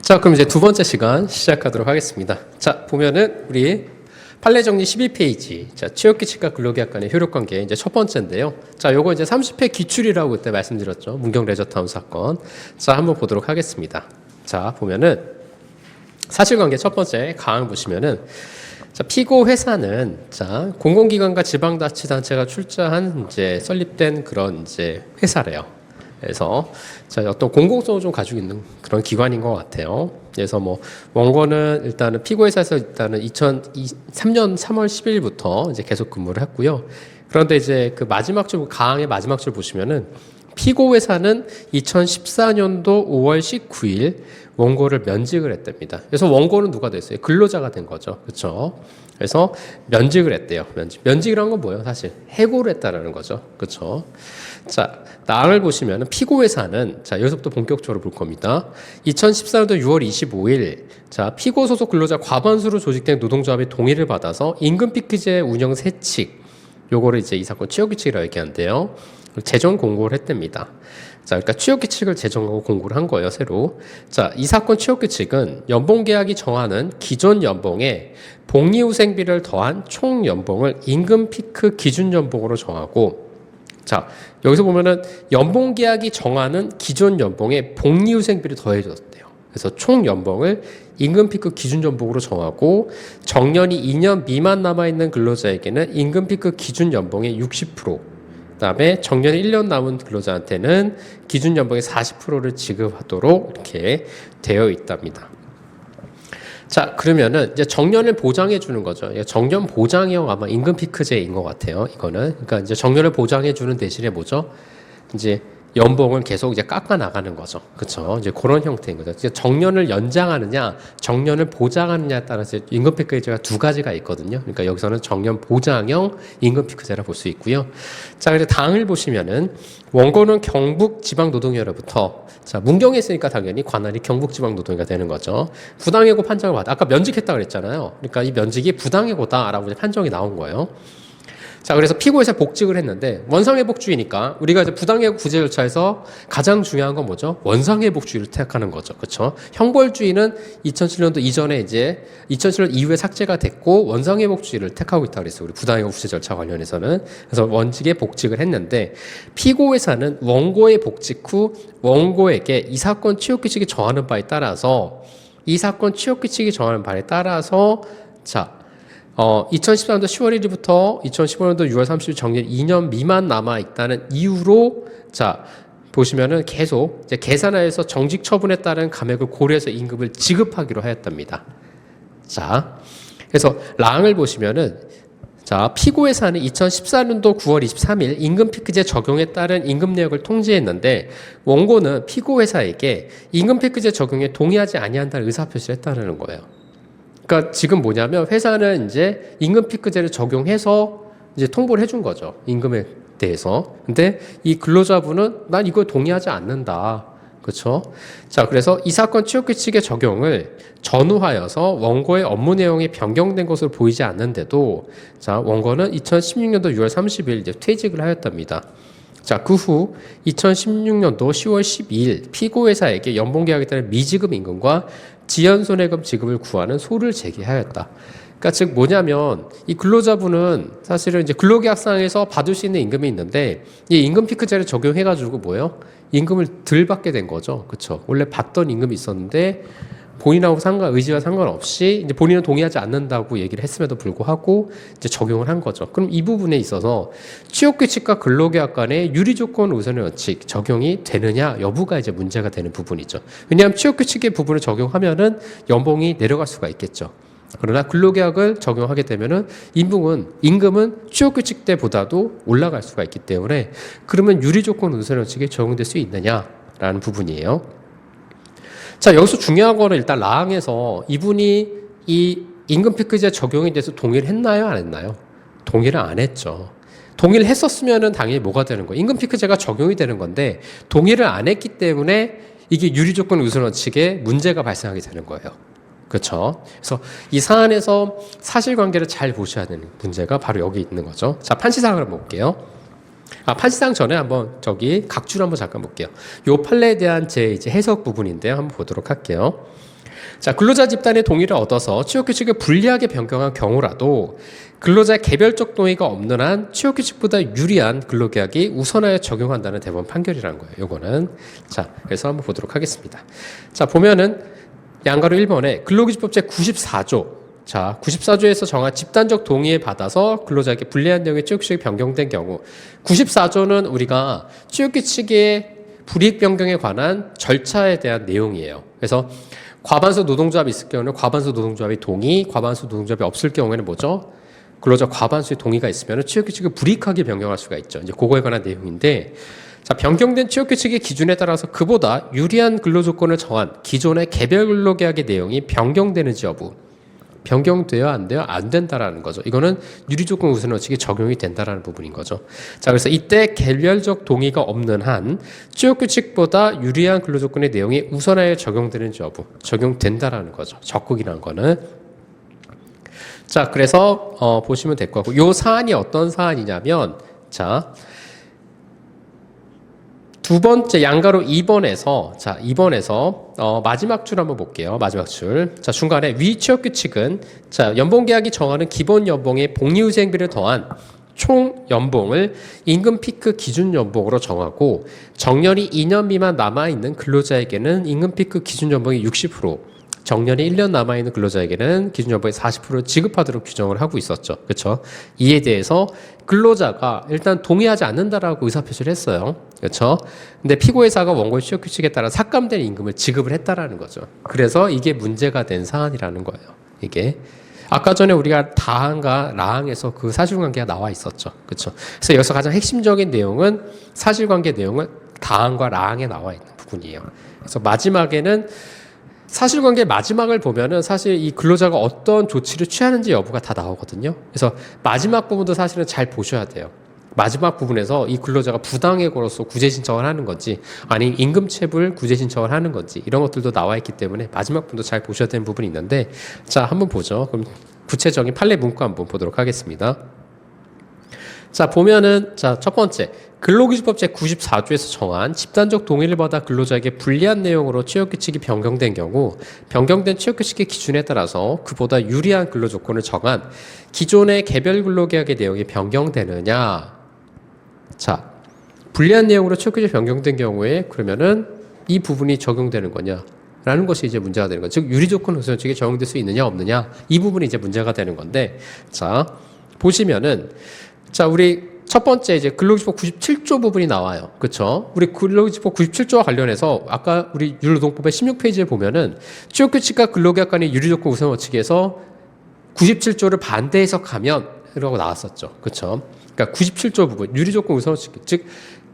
자, 그럼 이제 두 번째 시간 시작하도록 하겠습니다. 자, 보면은 우리 판례 정리 12페이지. 자, 취업규칙과 근로계약 간의 효력관계 이제 첫 번째인데요. 자, 요거 이제 30회 기출이라고 그때 말씀드렸죠. 문경 레저타운 사건. 자, 한번 보도록 하겠습니다. 자, 보면은 사실관계 첫 번째 가항 보시면은 자, 피고 회사는 자, 공공기관과 지방자치단체가 출자한 이제 설립된 그런 이제 회사래요. 그래서 자, 어떤 공공성을 좀 가지고 있는 그런 기관인 것 같아요. 그래서 뭐 원고는 일단은 피고회사에서 일단은 2003년 3월 10일부터 이제 계속 근무를 했고요. 그런데 이제 그 마지막 줄 가항의 마지막 줄 보시면은 피고회사는 2014년도 5월 19일 원고를 면직을 했답니다. 그래서 원고는 누가 됐어요? 근로자가 된 거죠. 그렇죠? 그래서 면직을 했대요. 면직을 한 건 뭐예요? 사실 해고를 했다라는 거죠. 그렇죠? 자, 나를 보시면 피고회사는 자, 여기서부터 본격적으로 볼 겁니다. 2014년도 6월 25일 자, 피고 소속 근로자 과반수로 조직된 노동조합의 동의를 받아서 임금 피크제 운영 세칙 요거를 이제 이 사건 취업규칙이라고 얘기하는데요. 재정 공고를 했답니다. 자, 그러니까 취업규칙을 제정하고 공고를 한 거예요, 새로. 자, 이 사건 취업규칙은 연봉계약이 정하는 기존 연봉에 복리후생비를 더한 총 연봉을 임금 피크 기준 연봉으로 정하고, 자, 여기서 보면은 연봉계약이 정하는 기존 연봉에 복리후생비를 더해줬대요. 그래서 총 연봉을 임금 피크 기준 연봉으로 정하고 정년이 2년 미만 남아있는 근로자에게는 임금 피크 기준 연봉의 60%, 그다음에 정년이 1년 남은 근로자한테는 기준 연봉의 40%를 지급하도록 이렇게 되어 있답니다. 자, 그러면은 이제 정년을 보장해 주는 거죠. 정년 보장형 아마 임금 피크제인 것 같아요. 이거는 그러니까 이제 정년을 보장해 주는 대신에 뭐죠? 이제 연봉을 계속 이제 깎아 나가는 거죠. 그렇죠? 이제 그런 형태인 거죠. 이제 정년을 연장하느냐, 정년을 보장하느냐에 따라서 임금 피크제가 두 가지가 있거든요. 그러니까 여기서는 정년 보장형 임금 피크제라 볼 수 있고요. 자, 그래서 당을 보시면은 원고는 경북지방노동위원회로부터 자, 문경에 있으니까 당연히 관할이 경북지방노동위가 되는 거죠. 부당해고 판정을 받아. 아까 면직했다 그랬잖아요. 그러니까 이 면직이 부당해고다라고 이제 판정이 나온 거예요. 자, 그래서 피고에서 복직을 했는데 원상회복주의니까 우리가 이제 부당해고 구제 절차에서 가장 중요한 건 뭐죠? 원상회복주의를 택하는 거죠. 그렇죠? 형벌주의는 2007년도 이전에 이제 2007년 이후에 삭제가 됐고 원상회복주의를 택하고 있다고 그랬어요. 우리 부당해고 구제 절차 관련해서는. 그래서 원직에 복직을 했는데 피고회사는 원고의 복직 후 원고에게 이 사건 취업규칙이 정하는 바에 따라서 자, 2013년도 10월 1일부터 2015년도 6월 30일 정년 2년 미만 남아 있다는 이유로 자, 보시면은 계속 이제 계산하여서 정직 처분에 따른 감액을 고려해서 임금을 지급하기로 하였답니다. 자, 그래서 랑을 보시면은 자, 피고회사는 2014년도 9월 23일 임금 피크제 적용에 따른 임금 내역을 통지했는데 원고는 피고회사에게 임금 피크제 적용에 동의하지 아니한다는 의사표시를 했다는 거예요. 그러니까 지금 뭐냐면 회사는 이제 임금 피크제를 적용해서 이제 통보를 해준 거죠. 임금에 대해서. 근데 이 근로자분은 난 이거 동의하지 않는다. 그렇죠? 자, 그래서 이 사건 취업규칙의 적용을 전후하여서 원고의 업무 내용이 변경된 것으로 보이지 않는데도 자, 원고는 2016년도 6월 30일 이제 퇴직을 하였답니다. 자, 그 후 2016년도 10월 12일 피고회사에게 연봉계약에 따른 미지급 임금과 지연손해금 지급을 구하는 소를 제기하였다. 그러니까 즉 뭐냐면 이 근로자분은 사실은 이제 근로계약상에서 받을 수 있는 임금이 있는데 이 임금 피크제를 적용해가지고 뭐예요? 임금을 덜 받게 된 거죠. 그렇죠? 원래 받던 임금이 있었는데 본인하고 의지와 상관없이 이제 본인은 동의하지 않는다고 얘기를 했음에도 불구하고 이제 적용을 한 거죠. 그럼 이 부분에 있어서 취업규칙과 근로계약 간의 유리조건 우선의 원칙 적용이 되느냐 여부가 이제 문제가 되는 부분이죠. 왜냐하면 취업규칙의 부분을 적용하면은 연봉이 내려갈 수가 있겠죠. 그러나 근로계약을 적용하게 되면은 임금은 취업규칙 때보다도 올라갈 수가 있기 때문에 그러면 유리조건 우선의 원칙에 적용될 수 있느냐라는 부분이에요. 자, 여기서 중요한 거는 일단 라항에서 이분이 이 임금 피크제 적용에 대해서 동의를 했나요? 안 했나요? 동의를 안 했죠. 동의를 했었으면은 당연히 뭐가 되는 거예요? 임금 피크제가 적용이 되는 건데 동의를 안 했기 때문에 이게 유리조건 우선 원칙에 문제가 발생하게 되는 거예요. 그렇죠? 그래서 이 사안에서 사실관계를 잘 보셔야 되는 문제가 바로 여기 있는 거죠. 자, 판시사항을 한번 볼게요. 판시사항 전에 한번 각주를 한번 잠깐 볼게요. 요 판례에 대한 제 이제 해석 부분인데요. 한번 보도록 할게요. 자, 근로자 집단의 동의를 얻어서 취업규칙을 불리하게 변경한 경우라도 근로자의 개별적 동의가 없는 한 취업규칙보다 유리한 근로계약이 우선하여 적용한다는 대법원 판결이라는 거예요. 요거는. 자, 그래서 한번 보도록 하겠습니다. 자, 보면은 양가로 1번에 근로기준법 제94조. 자, 94조에서 정한 집단적 동의에 받아서 근로자에게 불리한 내용의 취업규칙이 변경된 경우 94조는 우리가 취업규칙의 불이익 변경에 관한 절차에 대한 내용이에요. 그래서 과반수 노동조합이 있을 경우는 과반수 노동조합이 동의, 과반수 노동조합이 없을 경우에는 뭐죠? 근로자 과반수의 동의가 있으면 취업규칙을 불이익하게 변경할 수가 있죠. 이제 그거에 관한 내용인데, 자, 변경된 취업규칙의 기준에 따라서 그보다 유리한 근로조건을 정한 기존의 개별 근로계약의 내용이 변경되는지 여부. 변경돼요? 안 돼요? 안 된다라는 거죠. 이거는 유리조건 우선 원칙이 적용이 된다라는 부분인 거죠. 자, 그래서 이때 개별적 동의가 없는 한 취업규칙보다 유리한 근로조건의 내용이 우선하여 적용되는지 여부. 적용된다라는 거죠. 적극이라는 거는. 자, 그래서 보시면 될 것 같고, 요 사안이 어떤 사안이냐면, 자, 두 번째 양가로 2번에서, 자, 2번에서 마지막 줄 한번 볼게요. 마지막 줄. 자, 중간에 위 취업 규칙은, 자, 연봉계약이 정하는 기본 연봉의 복리후생비를 더한 총 연봉을 임금 피크 기준 연봉으로 정하고, 정년이 2년 미만 남아 있는 근로자에게는 임금 피크 기준 연봉의 60%, 정년이 1년 남아있는 근로자에게는 기준연봉의 40%를 지급하도록 규정을 하고 있었죠. 그렇죠? 이에 대해서 근로자가 일단 동의하지 않는다라고 의사표시를 했어요. 그렇죠? 근데 피고회사가 원고의 취업규칙에 따라 삭감된 임금을 지급을 했다라는 거죠. 그래서 이게 문제가 된 사안이라는 거예요. 이게. 아까 전에 우리가 다항과 라항에서 그 사실관계가 나와 있었죠. 그렇죠? 그래서 여기서 가장 핵심적인 내용은 사실관계 내용은 다항과 라항에 나와 있는 부분이에요. 그래서 마지막에는 사실관계 마지막을 보면은 사실 이 근로자가 어떤 조치를 취하는지 여부가 다 나오거든요. 그래서 마지막 부분도 사실은 잘 보셔야 돼요. 마지막 부분에서 이 근로자가 부당해고로서 구제 신청을 하는 건지 아니 임금체불 구제 신청을 하는 건지 이런 것들도 나와 있기 때문에 마지막 부분도 잘 보셔야 되는 부분이 있는데, 자, 한번 보죠. 그럼 구체적인 판례 문구 한번 보도록 하겠습니다. 자, 보면은, 자, 첫 번째. 근로기준법 제94조에서 정한 집단적 동의를 받아 근로자에게 불리한 내용으로 취업규칙이 변경된 경우, 변경된 취업규칙의 기준에 따라서 그보다 유리한 근로조건을 정한 기존의 개별 근로계약의 내용이 변경되느냐. 자, 불리한 내용으로 취업규칙이 변경된 경우에 그러면은 이 부분이 적용되는 거냐. 라는 것이 이제 문제가 되는 거죠. 즉, 유리조건 우선칙이 적용될 수 있느냐, 없느냐. 이 부분이 이제 문제가 되는 건데, 자, 보시면은, 자, 우리 첫 번째 이제 근로기준법 97조 부분이 나와요. 그렇죠? 우리 근로기준법 97조와 관련해서 아까 우리 유로노동법의 16페이지에 보면은 취업규칙과 근로계약 간의 유리조건 우선 원칙에서 97조를 반대 해석하면 이라고 나왔었죠. 그렇죠? 그러니까 97조 부분 유리조건 우선 원칙, 즉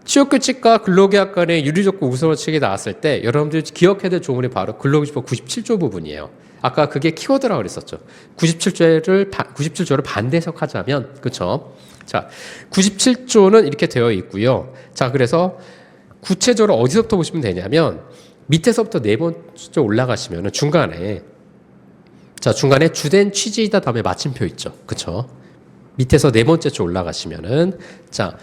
취업규칙과 근로계약 간의 유리조건 우선 원칙이 나왔을 때 여러분들이 기억해야 될 조문이 바로 근로기준법 97조 부분이에요. 아까 그게 키워드라고 그랬었죠. 97조를 반대 해석하자면, 그렇죠? 자, 97조는 이렇게 되어 있고요. 자, 그래서 구체적으로 어디서부터 보시면 되냐면 밑에서부터 네 번째 올라가시면 중간에, 자, 중간에 주된 취지이다 다음에 마침표 있죠. 그렇죠? 밑에서 네 번째 줄 올라가시면은, 자,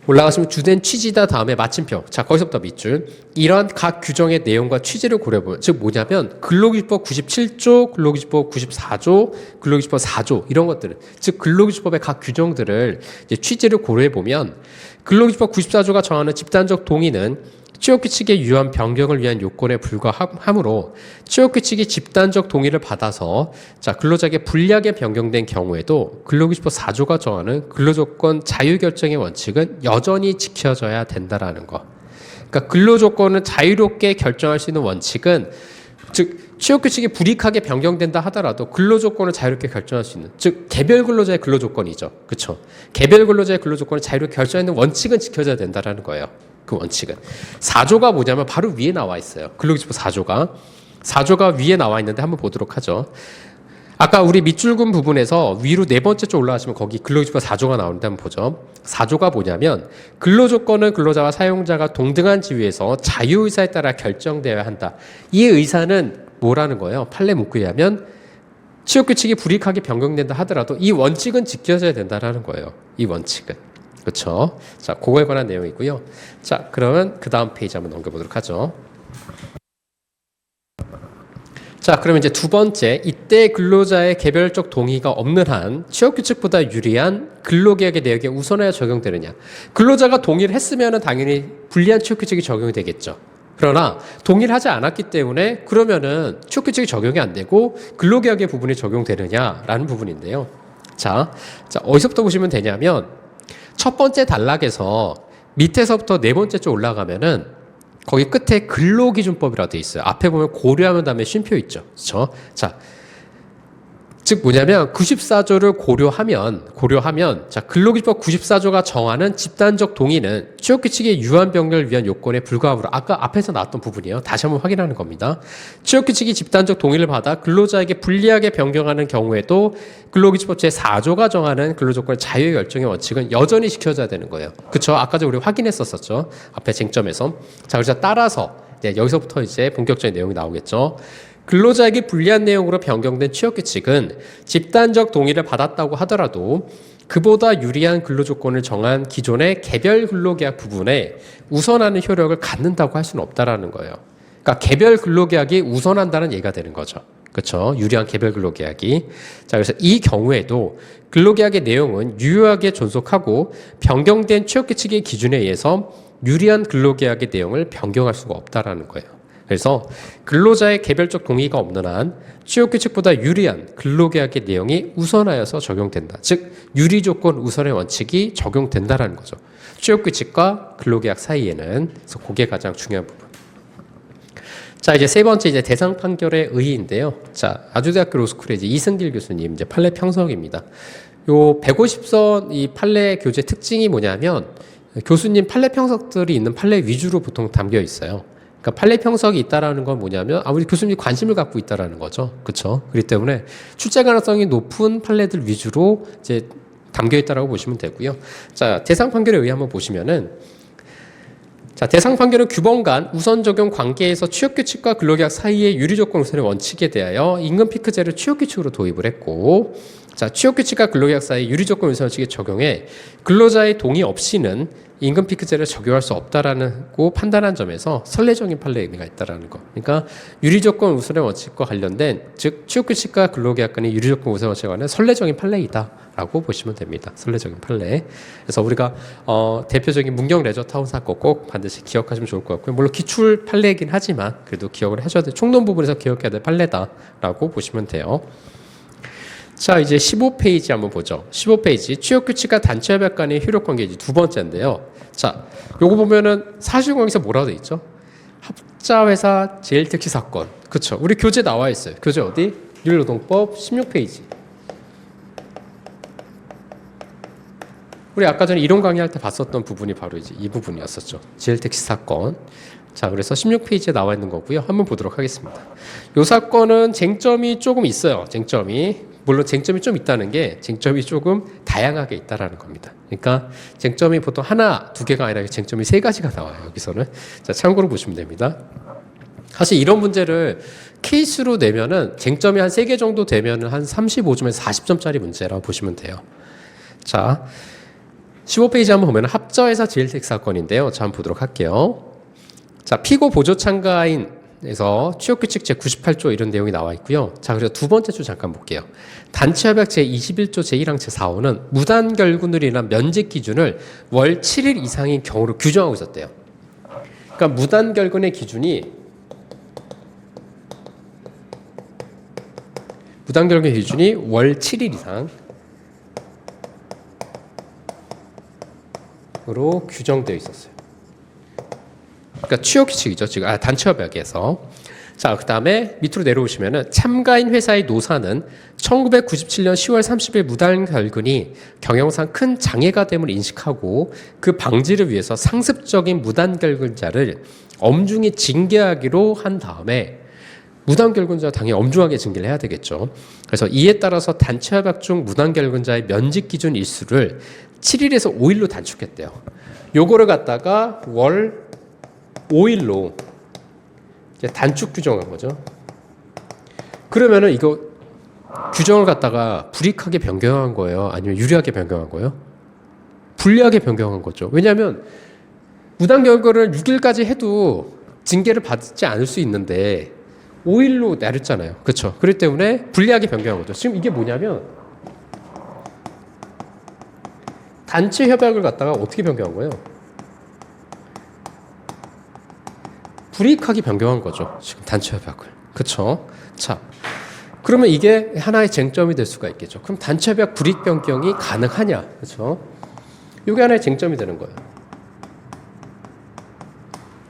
올라가시면 주된 취지다 다음에 마침표. 자, 거기서부터 밑줄. 이러한 각 규정의 내용과 취지를 고려해보면, 즉 뭐냐면 근로기준법 97조, 근로기준법 94조, 근로기준법 4조 이런 것들을, 즉 근로기준법의 각 규정들을 이제 취지를 고려해보면 근로기준법 94조가 정하는 집단적 동의는 취업규칙의 유한 변경을 위한 요건에 불과하므로 취업규칙이 집단적 동의를 받아서, 자, 근로자에게 불리하게 변경된 경우에도 근로기준법 4조가 정하는 근로조건 자유결정의 원칙은 여전히 지켜져야 된다라는 거. 그러니까 근로조건을 자유롭게 결정할 수 있는 원칙은, 즉 취업규칙이 불이익하게 변경된다 하더라도 근로조건을 자유롭게 결정할 수 있는, 즉 개별 근로자의 근로조건이죠. 그렇죠? 개별 근로자의 근로조건을 자유롭게 결정하는 원칙은 지켜져야 된다라는 거예요. 그 원칙은. 4조가 뭐냐면 바로 위에 나와 있어요. 근로기준법 4조가 위에 나와 있는데 한번 보도록 하죠. 아까 우리 밑줄근 부분에서 위로 네 번째 쪽 올라가시면 거기 근로기준법 4조가 나오는데 한번 보죠. 4조가 뭐냐면 근로조건은 근로자와 사용자가 동등한 지위에서 자유의사에 따라 결정되어야 한다. 이 의사는 뭐라는 거예요? 판례 문구에 하면 취업규칙이 불이익하게 변경된다 하더라도 이 원칙은 지켜져야 된다라는 거예요. 이 원칙은. 그렇죠? 자, 그거에 관한 내용이고요. 자, 그러면 그 다음 페이지 한번 넘겨보도록 하죠. 자, 그러면 이제 두 번째, 이때 근로자의 개별적 동의가 없는 한 취업규칙보다 유리한 근로계약의 내역에 우선하여 적용되느냐. 근로자가 동의를 했으면 당연히 불리한 취업규칙이 적용이 되겠죠. 그러나 동의를 하지 않았기 때문에 그러면은 취업규칙이 적용이 안 되고 근로계약의 부분이 적용되느냐라는 부분인데요. 자, 어디서부터 보시면 되냐면 첫 번째 단락에서 밑에서부터 네 번째 쪽 올라가면은 거기 끝에 근로기준법이라고 되어 있어요. 앞에 보면 고려하면 다음에 쉼표 있죠. 그렇죠? 자, 즉 뭐냐면 94조를 고려하면 자, 근로기준법 94조가 정하는 집단적 동의는 취업규칙의 유한병렬을 위한 요건에 불과하므로 아까 앞에서 나왔던 부분이에요. 다시 한번 확인하는 겁니다. 취업규칙이 집단적 동의를 받아 근로자에게 불리하게 변경하는 경우에도 근로기준법 제4조가 정하는 근로조건의 자유의 결정의 원칙은 여전히 지켜져야 되는 거예요. 그렇죠? 아까 전에 우리 확인했었죠. 앞에 쟁점에서. 자, 그래서 따라서 여기서부터 이제 본격적인 내용이 나오겠죠. 근로자에게 불리한 내용으로 변경된 취업규칙은 집단적 동의를 받았다고 하더라도 그보다 유리한 근로조건을 정한 기존의 개별 근로계약 부분에 우선하는 효력을 갖는다고 할 수는 없다라는 거예요. 그러니까 개별 근로계약이 우선한다는 얘기가 되는 거죠. 그렇죠? 유리한 개별 근로계약이. 자, 그래서 이 경우에도 근로계약의 내용은 유효하게 존속하고 변경된 취업규칙의 기준에 의해서 유리한 근로계약의 내용을 변경할 수가 없다라는 거예요. 그래서 근로자의 개별적 동의가 없는 한 취업규칙보다 유리한 근로계약의 내용이 우선하여서 적용된다. 즉 유리조건 우선의 원칙이 적용된다라는 거죠. 취업규칙과 근로계약 사이에는. 그래서 그게 가장 중요한 부분. 자, 이제 세 번째 이제 대상 판결의 의의인데요. 자, 아주대학교 로스쿨의 이제 이승길 교수님 이제 판례 평석입니다. 요 150선 이 판례 교재 특징이 뭐냐면 교수님 판례 평석들이 있는 판례 위주로 보통 담겨 있어요. 그러니까 판례 평석이 있다라는 건 뭐냐면 우리 교수님이 관심을 갖고 있다라는 거죠. 그렇죠? 그렇기 때문에 출제 가능성이 높은 판례들 위주로 이제 담겨 있다라고 보시면 되고요. 자, 대상 판결에 의해 한번 보시면은 자, 대상 판결은 규범 간 우선 적용 관계에서 취업규칙과 근로계약 사이의 유리조건 우선의 원칙에 대하여 임금 피크제를 취업규칙으로 도입을 했고, 자, 취업규칙과 근로계약 사이 유리조건 우선 원칙에 적용해 근로자의 동의 없이는 임금 피크제를 적용할 수 없다라고 판단한 점에서 선례적인 판례의 의미가 있다라는 거. 그러니까 유리조건 우선의 원칙과 관련된 즉 취업규칙과 근로계약 간의 유리조건 우선 원칙에 관한 선례적인 판례이다라고 보시면 됩니다. 선례적인 판례. 그래서 우리가 대표적인 문경 레저타운 사건 꼭 반드시 기억하시면 좋을 것 같고요. 물론 기출 판례이긴 하지만 그래도 기억을 하셔야 돼. 총론 부분에서 기억해야 될 판례다라고 보시면 돼요. 자, 이제 15페이지 한번 보죠. 15페이지 취업규칙과 단체협약 간의 효력관계 이제 두 번째인데요. 자, 요거 보면은 사실관계에서 뭐라고 돼 있죠? 합자회사 제일택시 사건. 그쵸? 우리 교재 나와 있어요. 교재 어디? 윤리노동법 16페이지. 우리 아까 전에 이론 강의할 때 봤었던 부분이 바로 이제 이 부분이었었죠. 제일택시 사건. 자, 그래서 16페이지에 나와 있는 거고요. 한번 보도록 하겠습니다. 요 사건은 쟁점이 조금 있어요. 물론 쟁점이 좀 있다는 게 쟁점이 조금 다양하게 있다라는 겁니다. 그러니까 쟁점이 보통 하나, 두 개가 아니라 쟁점이 세 가지가 나와요. 여기서는. 자, 참고로 보시면 됩니다. 사실 이런 문제를 케이스로 내면은 쟁점이 한 3개 정도 되면은 한 35점에서 40점짜리 문제라고 보시면 돼요. 자, 15페이지 한번 보면 합자회사 제일택시 사건인데요. 자, 한번 보도록 할게요. 자, 피고 보조 참가인에서 취업규칙 제98조 이런 내용이 나와 있고요. 자, 그래서 두 번째 줄 잠깐 볼게요. 단체협약 제21조 제1항 제4호는 무단결근으로 인한 면직 기준을 월 7일 이상인 경우로 규정하고 있었대요. 그러니까 무단결근의 기준이 월 7일 이상으로 규정되어 있었어요. 그러니까 취업규칙이죠. 지금 단체협약에서. 자, 그 다음에 밑으로 내려오시면은 참가인 회사의 노사는 1997년 10월 30일 무단결근이 경영상 큰 장애가 됨을 인식하고 그 방지를 위해서 상습적인 무단결근자를 엄중히 징계하기로 한 다음에 무단결근자 당연히 엄중하게 징계를 해야 되겠죠. 그래서 이에 따라서 단체협약 중 무단결근자의 면직 기준 일수를 7일에서 5일로 단축했대요. 요거를 갖다가 월 5일로 이제 단축 규정한 거죠. 그러면은 이거 규정을 갖다가 불이익하게 변경한 거예요? 아니면 유리하게 변경한 거예요? 불리하게 변경한 거죠. 왜냐하면 무단결근을 6일까지 해도 징계를 받지 않을 수 있는데 5일로 내렸잖아요. 그렇죠? 그렇기 때문에 불리하게 변경한 거죠. 지금 이게 뭐냐면 단체 협약을 갖다가 어떻게 변경한 거예요? 불이익하게 변경한 거죠. 지금 단체 협약을. 그렇죠? 자, 그러면 이게 하나의 쟁점이 될 수가 있겠죠. 그럼 단체 협약 불이익 변경이 가능하냐? 그렇죠? 이게 하나의 쟁점이 되는 거예요.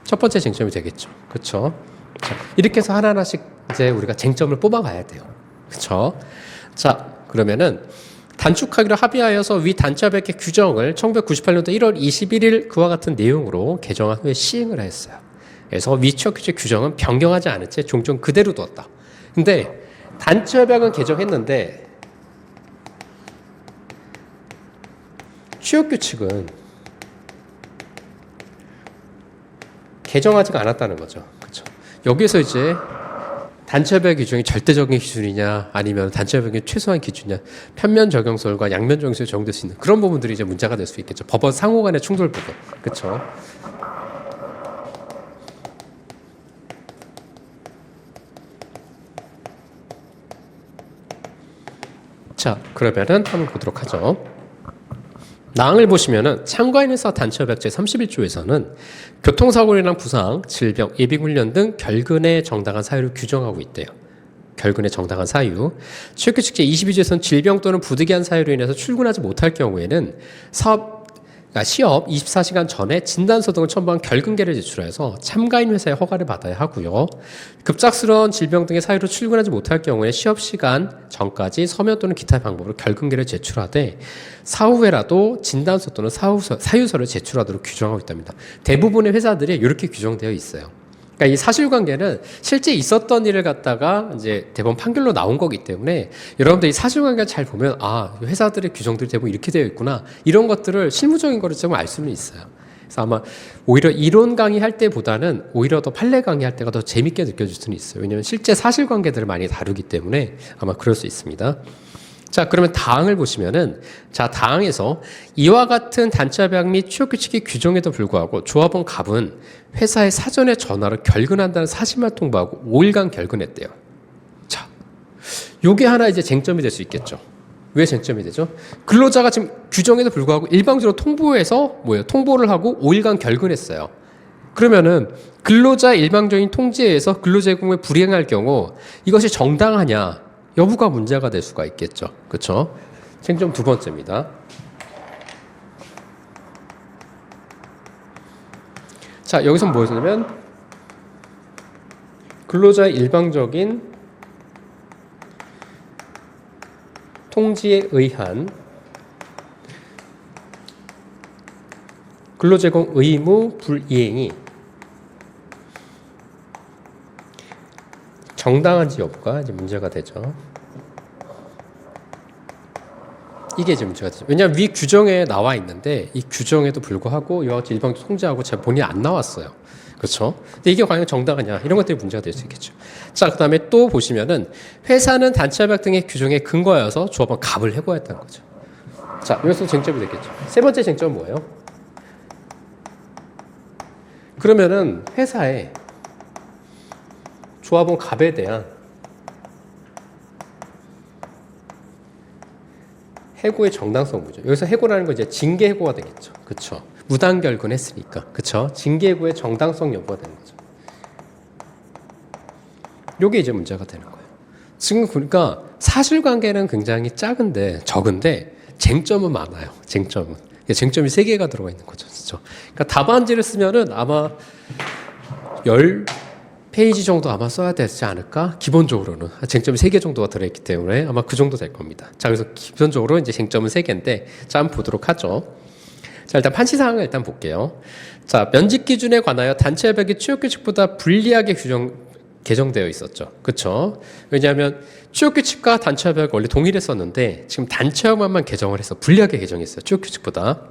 첫 번째 쟁점이 되겠죠. 그렇죠? 자, 이렇게 해서 하나하나씩 이제 우리가 쟁점을 뽑아가야 돼요. 그렇죠? 자, 그러면은 단축하기로 합의하여서 위 단체 협약의 규정을 1998년도 1월 21일 그와 같은 내용으로 개정한 후에 시행을 했어요. 그래서 위 취업 규칙 규정은 변경하지 않은 채 종종 그대로 두었다. 근데 단체 협약은 개정했는데 취업 규칙은 개정하지가 않았다는 거죠. 그렇죠? 여기서 이제 단체 협약 기준이 절대적인 기준이냐 아니면 단체 협약의 최소한 기준이냐 편면 적용설과 양면 적용설이 적용될 수 있는 그런 부분들이 이제 문제가 될 수 있겠죠. 법원 상호 간의 충돌 부분. 그렇죠? 자, 그러면은 한번 보도록 하죠. 나항을 보시면은 참가인에서 단체협약 제31조에서는 교통사고로 인한 부상, 질병, 예비훈련 등 결근의 정당한 사유를 규정하고 있대요. 결근의 정당한 사유. 취업규칙 제22조에서는 질병 또는 부득이한 사유로 인해서 출근하지 못할 경우에는 시업 24시간 전에 진단서 등을 첨부한 결근계를 제출해서 참가인 회사의 허가를 받아야 하고요. 급작스러운 질병 등의 사유로 출근하지 못할 경우에 시업 시간 전까지 서면 또는 기타 방법으로 결근계를 제출하되 사후에라도 진단서 또는 사유서를 제출하도록 규정하고 있답니다. 대부분의 회사들이 이렇게 규정되어 있어요. 그러니까 이 사실관계는 실제 있었던 일을 갖다가 이제 대법원 판결로 나온 거기 때문에 여러분들 이 사실관계를 잘 보면 아, 회사들의 규정들이 대부분 이렇게 되어 있구나 이런 것들을 실무적인 거를 좀 알 수는 있어요. 그래서 아마 오히려 이론 강의할 때보다는 오히려 더 판례 강의할 때가 더 재밌게 느껴질 수는 있어요. 왜냐하면 실제 사실관계들을 많이 다루기 때문에 아마 그럴 수 있습니다. 자, 그러면 다항을 보시면은, 자, 다항에서 이와 같은 단체협약 및 취업규칙이 규정에도 불구하고 조합원 갑은 회사에 사전에 전화로 결근한다는 사실만 통보하고 5일간 결근했대요. 자, 요게 하나 이제 쟁점이 될 수 있겠죠. 왜 쟁점이 되죠? 근로자가 지금 규정에도 불구하고 일방적으로 통보해서 통보를 하고 5일간 결근했어요. 그러면은 근로자의 일방적인 통지에 의해서 근로제공을 불이행할 경우 이것이 정당하냐? 여부가 문제가 될 수가 있겠죠. 그렇죠? 쟁점 두 번째입니다. 자, 여기서 뭐였냐면 근로자의 일방적인 통지에 의한 근로제공 의무 불이행이 정당한지 여부가 이제 문제가 되죠. 이게 이제 문제가 되죠. 왜냐하면 위 규정에 나와 있는데 이 규정에도 불구하고 이와 같이 일방적 통지하고 제 본인이 안 나왔어요. 그렇죠? 근데 이게 과연 정당하냐 이런 것들이 문제가 될 수 있겠죠. 자, 그다음에 또 보시면은 회사는 단체협약 등의 규정에 근거하여서 조합원 갑을 해고했다는 거죠. 자, 여기서 쟁점이 되겠죠. 세 번째 쟁점은 뭐예요? 그러면은 회사에 조합원 갑에 대한 해고의 정당성 문제. 여기서 해고라는 건 이제 징계 해고가 되겠죠. 그렇죠? 무단 결근했으니까. 그렇죠? 징계 해고의 정당성 여부가 되는 거죠. 요게 이제 문제가 되는 거예요. 지금 보니까 사실관계는 굉장히 적은데 쟁점은 많아요. 쟁점이 3개가 들어가 있는 거죠. 그렇죠? 그러니까 답안지를 쓰면은 아마 10페이지 정도 아마 써야 되지 않을까? 기본적으로는. 쟁점이 3개 정도가 들어있기 때문에 아마 그 정도 될 겁니다. 자, 그래서 기본적으로 이제 쟁점은 3개인데, 자, 한번 보도록 하죠. 자, 일단 판시사항을 일단 볼게요. 자, 면직 기준에 관하여 단체협약이 취업규칙보다 불리하게 개정되어 있었죠. 그렇죠? 왜냐하면 취업규칙과 단체협약이 원래 동일했었는데 지금 단체협약만 개정을 해서 불리하게 개정했어요. 취업규칙보다.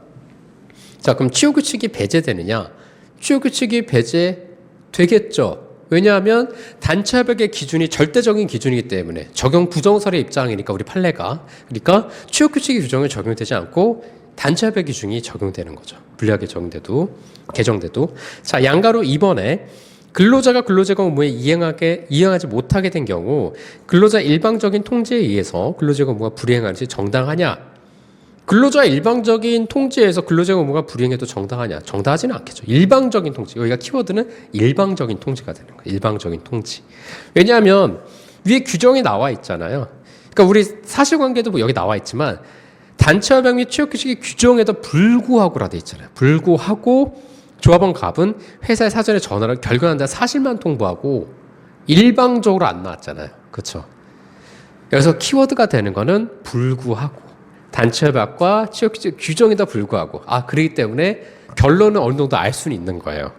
자, 그럼 취업규칙이 배제되느냐? 취업규칙이 배제되겠죠. 왜냐하면 단체협약의 기준이 절대적인 기준이기 때문에 적용 부정설의 입장이니까 우리 판례가. 그러니까 취업규칙의 규정이 적용되지 않고 단체협약 기준이 적용되는 거죠. 불리하게 개정돼도. 자, 양가로 2번에 근로자가 근로제공 의무에 이행하지 못하게 된 경우 근로자 일방적인 통지에 의해서 근로제공 의무가 불이행하는 것이 정당하냐? 근로자 일방적인 통지에서 근로제공 의무가 불이행해도 정당하냐? 정당하지는 않겠죠. 일방적인 통지. 여기가 키워드는 일방적인 통지가 되는 거예요. 일방적인 통지. 왜냐하면 위에 규정이 나와 있잖아요. 그러니까 우리 사실관계도 여기 나와 있지만 단체협약 및 취업규칙의 규정에도 불구하고라 돼 있잖아요. 불구하고 조합원 갑은 회사에 사전에 전화를 결근한다는 사실만 통보하고 일방적으로 안 나왔잖아요. 그렇죠? 그래서 키워드가 되는 거는 불구하고 단체협약과 취업규칙 규정에도 불구하고 그렇기 때문에 결론은 어느 정도 알 수는 있는 거예요.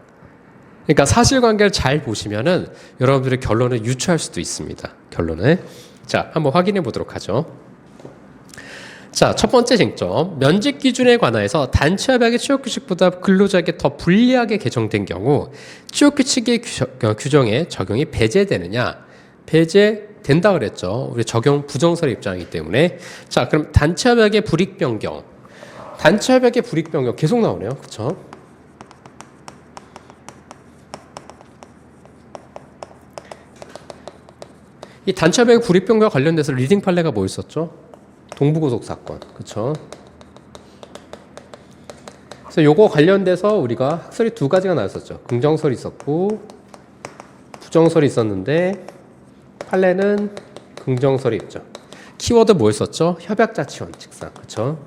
그러니까 사실관계를 잘 보시면은 여러분들의 결론을 유추할 수도 있습니다. 결론을. 자, 한번 확인해 보도록 하죠. 자, 첫 번째 쟁점. 면직 기준에 관하여서 단체협약의 취업규칙보다 근로자에게 더 불리하게 개정된 경우 취업규칙의 규정에 적용이 배제되느냐? 배제된다 그랬죠. 우리 적용 부정설의 입장이기 때문에. 자, 그럼 단체협약의 불이익 변경. 단체협약의 불이익 변경 계속 나오네요. 그렇죠? 이 단체협약의 불이익 변경과 관련돼서 리딩 판례가 뭐 있었죠? 동부고속 사건. 그렇죠? 그래서 요거 관련돼서 우리가 학설이 두 가지가 나왔었죠. 긍정설이 있었고 부정설이 있었는데 판례는 긍정설이 있죠. 키워드 뭐 있었죠? 협약자치 원칙상. 그렇죠?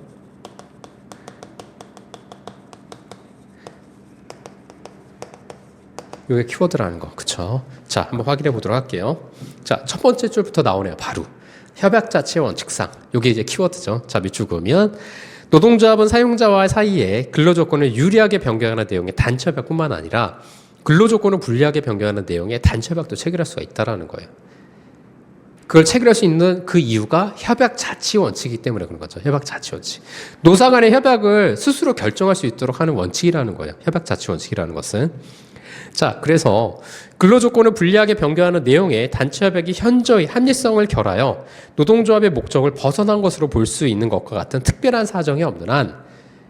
요게 키워드라는 거. 그렇죠? 자, 한번 확인해 보도록 할게요. 자, 첫 번째 줄부터 나오네요. 바로. 협약자치 원칙상. 요게 이제 키워드죠. 자, 밑줄 그으면 노동조합은 사용자와 사이에 근로조건을 유리하게 변경하는 내용의 단체협약뿐만 아니라 근로조건을 불리하게 변경하는 내용의 단체협약도 체결할 수가 있다는 거예요. 그걸 체결할 수 있는 그 이유가 협약자치 원칙이기 때문에 그런 거죠. 협약자치 원칙. 노사 간의 협약을 스스로 결정할 수 있도록 하는 원칙이라는 거예요. 협약자치 원칙이라는 것은. 자, 그래서 근로조건을 불리하게 변경하는 내용의 단체협약이 현저히 합리성을 결하여 노동조합의 목적을 벗어난 것으로 볼 수 있는 것과 같은 특별한 사정이 없는 한,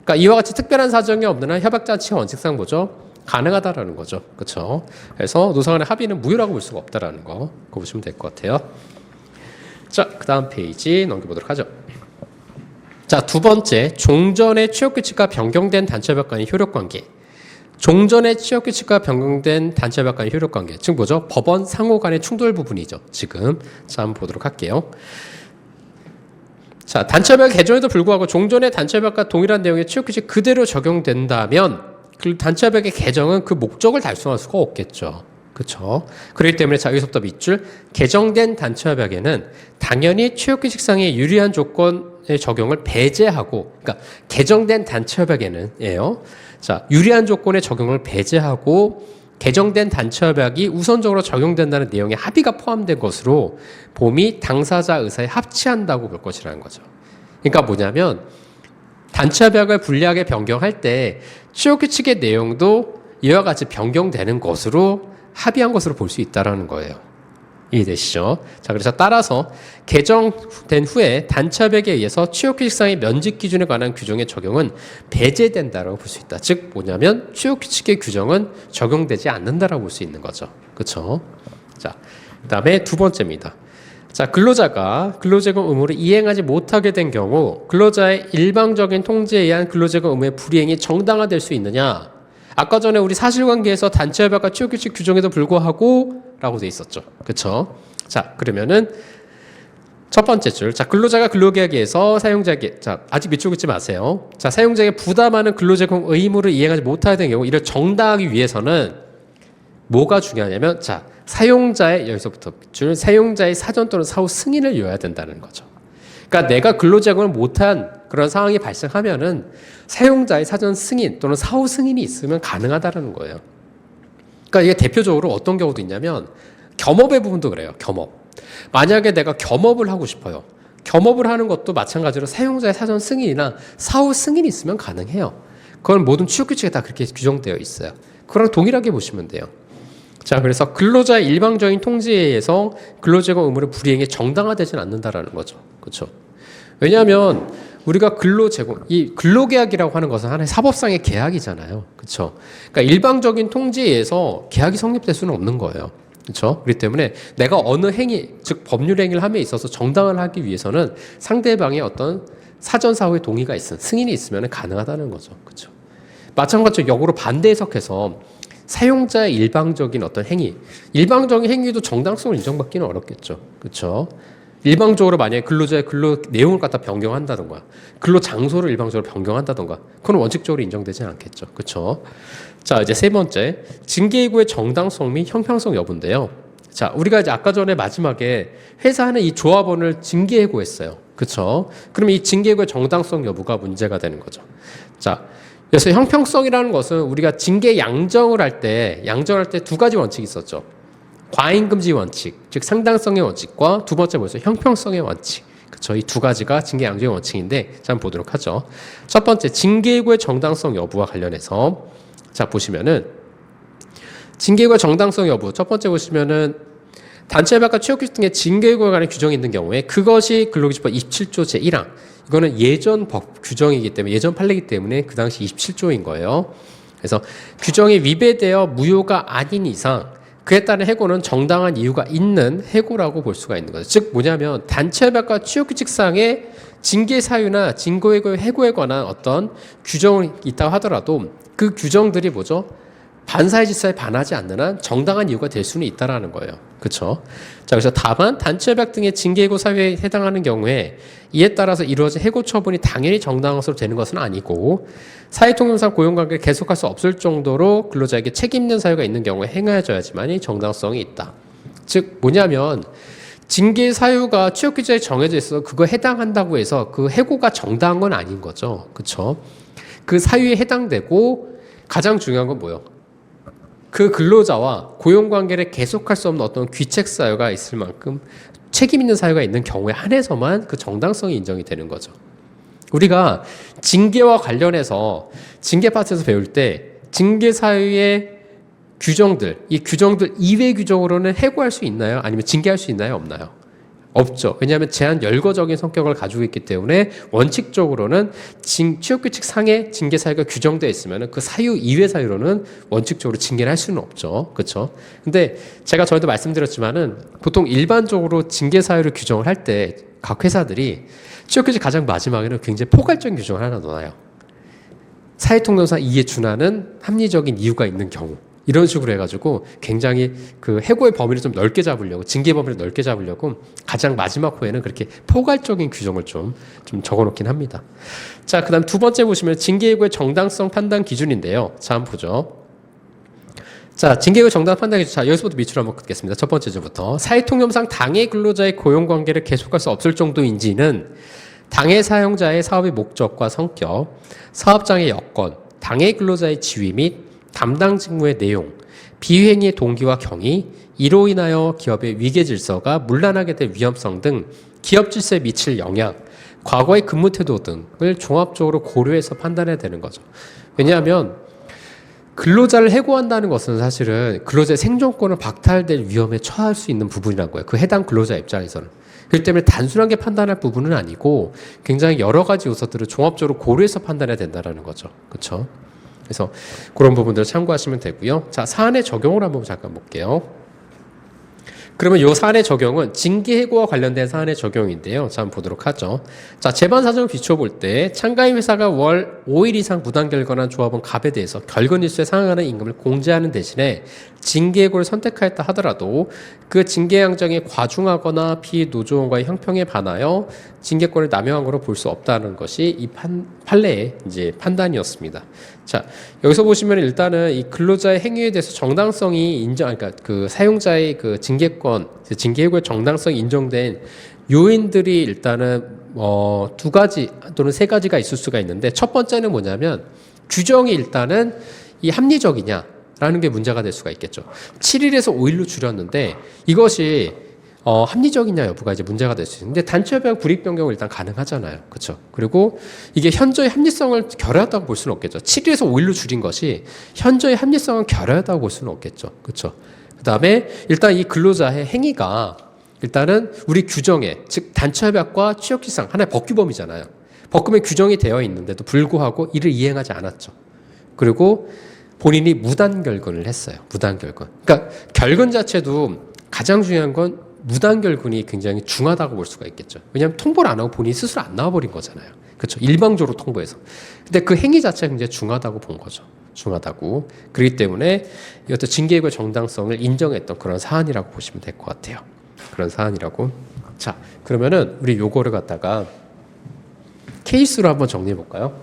그러니까 이와 같이 특별한 사정이 없는 한 협약자치 원칙상 뭐죠? 가능하다라는 거죠. 그렇죠? 그래서 노사 간의 합의는 무효라고 볼 수가 없다라는 거, 그거 보시면 될 것 같아요. 자, 그 다음 페이지 넘겨보도록 하죠. 자, 두 번째, 종전의 취업규칙과 변경된 단체협약 간의 효력관계. 종전의 취업규칙과 변경된 단체협약 간의 효력관계. 즉 뭐죠? 법원 상호 간의 충돌 부분이죠. 지금. 자, 한번 보도록 할게요. 자, 단체협약 개정에도 불구하고 종전의 단체협약과 동일한 내용의 취업규칙 그대로 적용된다면 그 단체협약의 개정은 그 목적을 달성할 수가 없겠죠. 그렇죠? 그렇기 때문에 자, 여기서부터 밑줄. 개정된 단체협약에는 당연히 취업규칙상의 유리한 조건의 적용을 배제하고, 그러니까 개정된 단체협약에는요. 자, 유리한 조건의 적용을 배제하고 개정된 단체협약이 우선적으로 적용된다는 내용의 합의가 포함된 것으로 봄이 당사자 의사에 합치한다고 볼 것이라는 거죠. 그러니까 뭐냐면 단체협약을 불리하게 변경할 때 취업규칙의 내용도 이와 같이 변경되는 것으로 합의한 것으로 볼 수 있다는 거예요. 이해되시죠? 자, 그래서 따라서 개정된 후에 단체협약에 의해서 취업규칙상의 면직 기준에 관한 규정의 적용은 배제된다라고 볼 수 있다. 즉 뭐냐면 취업규칙의 규정은 적용되지 않는다라고 볼 수 있는 거죠. 그렇죠? 자, 그다음에 두 번째입니다. 자, 근로자가 근로제공 의무를 이행하지 못하게 된 경우 근로자의 일방적인 통지에 의한 근로제공 의무의 불이행이 정당화될 수 있느냐? 아까 전에 우리 사실관계에서 단체협약과 취업규칙 규정에도 불구하고 라고 돼 있었죠. 그렇죠? 자, 그러면은 첫 번째 줄. 자, 근로자가 근로계약에서 사용자에게, 자, 아직 밑줄 긋지 마세요. 자, 사용자에게 부담하는 근로제공 의무를 이행하지 못하게 된 경우 이를 정당하기 위해서는 뭐가 중요하냐면, 자, 사용자의, 여기서부터 밑줄, 사용자의 사전 또는 사후 승인을 이어야 된다는 거죠. 그러니까 내가 근로제공을 못한 그런 상황이 발생하면은 사용자의 사전 승인 또는 사후 승인이 있으면 가능하다는 거예요. 그러니까 이게 대표적으로 어떤 경우도 있냐면 겸업의 부분도 그래요. 겸업. 만약에 내가 겸업을 하고 싶어요. 겸업을 하는 것도 마찬가지로 사용자의 사전 승인이나 사후 승인이 있으면 가능해요. 그건 모든 취업규칙에 다 그렇게 규정되어 있어요. 그거랑 동일하게 보시면 돼요. 자, 그래서 근로자의 일방적인 통지에 의해서 근로제공 의무를 불이행에 정당화되지는 않는다라는 거죠. 그렇죠? 왜냐하면 우리가 근로 제공, 이 근로계약이라고 하는 것은 하나의 사법상의 계약이잖아요. 그렇죠? 그러니까 일방적인 통지에 의해서 계약이 성립될 수는 없는 거예요. 그렇죠? 그렇기 때문에 내가 어느 행위, 즉 법률 행위를 함에 있어서 정당을 하기 위해서는 상대방의 어떤 사전 사후의 동의가 있은 승인이 있으면 가능하다는 거죠. 그렇죠? 마찬가지로 역으로 반대 해석해서 사용자의 일방적인 어떤 행위, 일방적인 행위도 정당성을 인정받기는 어렵겠죠. 그렇죠? 일방적으로 만약에 근로자의 근로 내용을 갖다 변경한다던가 근로 장소를 일방적으로 변경한다던가 그건 원칙적으로 인정되지 않겠죠. 그렇죠? 자, 이제 세 번째, 징계예고의 정당성 및 형평성 여부인데요. 자, 우리가 이제 아까 전에 마지막에 회사는 이 조합원을 징계예고했어요. 그렇죠? 그럼 이 징계예고의 정당성 여부가 문제가 되는 거죠. 자, 그래서 형평성이라는 것은 우리가 징계 양정을 할 때 두 가지 원칙이 있었죠. 과잉금지 원칙, 즉 상당성의 원칙과 두 번째 뭐였어요? 형평성의 원칙. 그렇죠? 이 두 가지가 징계 양정의 원칙인데 자, 한번 보도록 하죠. 첫 번째, 징계예고의 정당성 여부와 관련해서 자, 보시면은 징계예고의 정당성 여부 첫 번째 보시면은 단체협약과 취업규칙 등의 징계예고에 관한 규정이 있는 경우에 그것이 근로기준법 27조 제1항 이거는 예전 법 규정이기 때문에 예전 판례이기 때문에 그 당시 27조인 거예요. 그래서 규정이 위배되어 무효가 아닌 이상 그에 따른 해고는 정당한 이유가 있는 해고라고 볼 수가 있는 거죠. 즉 뭐냐면 단체협약과 취업규칙상의 징계 사유나 징계예고 해고에 관한 어떤 규정이 있다고 하더라도 그 규정들이 뭐죠? 반사의 질서에 반하지 않는 한 정당한 이유가 될 수는 있다라는 거예요. 그렇죠? 자, 그래서 다만 단체협약 등의 징계예고 사유에 해당하는 경우에 이에 따라서 이루어진 해고 처분이 당연히 정당한 것으로 되는 것은 아니고 사회통념상 고용관계를 계속할 수 없을 정도로 근로자에게 책임 있는 사유가 있는 경우에 행해져야지만이 정당성이 있다. 즉 뭐냐면 징계 사유가 취업규칙에 정해져 있어서 그거 해당한다고 해서 그 해고가 정당한 건 아닌 거죠. 그렇죠? 그 사유에 해당되고 가장 중요한 건 뭐예요? 그 근로자와 고용관계를 계속할 수 없는 어떤 귀책 사유가 있을 만큼 책임 있는 사유가 있는 경우에 한해서만 그 정당성이 인정이 되는 거죠. 우리가 징계와 관련해서 징계 파트에서 배울 때 징계 사유의 규정들, 이 규정들 이외 규정으로는 해고할 수 있나요? 아니면 징계할 수 있나요? 없나요? 없죠. 왜냐하면 제한 열거적인 성격을 가지고 있기 때문에 원칙적으로는 취업규칙 상의 징계 사유가 규정되어 있으면 그 사유 이외 사유로는 원칙적으로 징계를 할 수는 없죠. 그렇죠? 근데 제가 전에도 말씀드렸지만은 보통 일반적으로 징계 사유를 규정을 할 때 각 회사들이 취업규칙 가장 마지막에는 굉장히 포괄적인 규정을 하나 넣어요. 사회통념상 이에 준하는 합리적인 이유가 있는 경우. 이런 식으로 해가지고 굉장히 그 해고의 범위를 좀 넓게 잡으려고 징계 범위를 넓게 잡으려고 가장 마지막 호에는 그렇게 포괄적인 규정을 좀 적어놓긴 합니다. 자, 그다음 두 번째 보시면 징계예고의 정당성 판단 기준인데요. 자, 한번 보죠. 자, 징계예고 정당 판단 기준. 자, 여기서부터 밑으로 한번 긋겠습니다. 첫 번째 주부터 사회통념상 당해 근로자의 고용관계를 계속할 수 없을 정도인지는 당해 사용자의 사업의 목적과 성격, 사업장의 여건, 당해 근로자의 지위 및 담당 직무의 내용, 비행의 동기와 경위, 이로 인하여 기업의 위계 질서가 문란하게 될 위험성 등 기업 질서에 미칠 영향, 과거의 근무 태도 등을 종합적으로 고려해서 판단해야 되는 거죠. 왜냐하면 근로자를 해고한다는 것은 사실은 근로자의 생존권을 박탈될 위험에 처할 수 있는 부분이라는 거예요. 그 해당 근로자 입장에서는. 그렇기 때문에 단순하게 판단할 부분은 아니고 굉장히 여러 가지 요소들을 종합적으로 고려해서 판단해야 된다는 거죠. 그렇죠? 그래서 그런 부분들을 참고하시면 되고요. 자, 사안의 적용을 한번 잠깐 볼게요. 그러면 이 사안의 적용은 징계해고와 관련된 사안의 적용인데요. 자, 한번 보도록 하죠. 자, 재반 사정을 비춰볼 때 참가인 회사가 월 5일 이상 부당 결건한 조합원 갑에 대해서 결건 일수에 상응하는 임금을 공제하는 대신에 징계해고를 선택하였다 하더라도 그 징계 양정이 과중하거나 피노조원과의 형평에 반하여 징계권을 남용한 거로 볼 수 없다는 것이 이 판례의 이제 판단이었습니다. 자, 여기서 보시면 일단은 이 근로자의 행위에 대해서 정당성이 그러니까 그 사용자의 그 징계권, 징계해고의 정당성이 인정된 요인들이 일단은 두 가지 또는 세 가지가 있을 수가 있는데 첫 번째는 뭐냐면 규정이 일단은 이 합리적이냐라는 게 문제가 될 수가 있겠죠. 7일에서 5일로 줄였는데 이것이 합리적이냐 여부가 이제 문제가 될 수 있는데 단체협약 불이익 변경은 일단 가능하잖아요. 그렇죠? 그리고 이게 현저히 합리성을 결여했다고 볼 수는 없겠죠. 7일에서 5일로 줄인 것이 현저히 합리성을 결여했다고 볼 수는 없겠죠. 그렇죠? 그다음에 일단 이 근로자의 행위가 일단은 우리 규정에 즉 단체협약과 취업규칙상 하나의 법규범위잖아요. 법금에 규정이 되어 있는데도 불구하고 이를 이행하지 않았죠. 그리고 본인이 무단결근을 했어요. 무단결근. 그러니까 결근 자체도 가장 중요한 건 무단결근이 굉장히 중하다고 볼 수가 있겠죠. 왜냐하면 통보를 안 하고 본인이 스스로 안 나와버린 거잖아요. 그렇죠. 일방적으로 통보해서. 근데 그 행위 자체가 굉장히 중하다고 본 거죠. 중하다고. 그렇기 때문에 이것도 징계의 정당성을 인정했던 그런 사안이라고 보시면 될 것 같아요. 그런 사안이라고. 자, 그러면은 우리 요거를 갖다가 케이스로 한번 정리해 볼까요?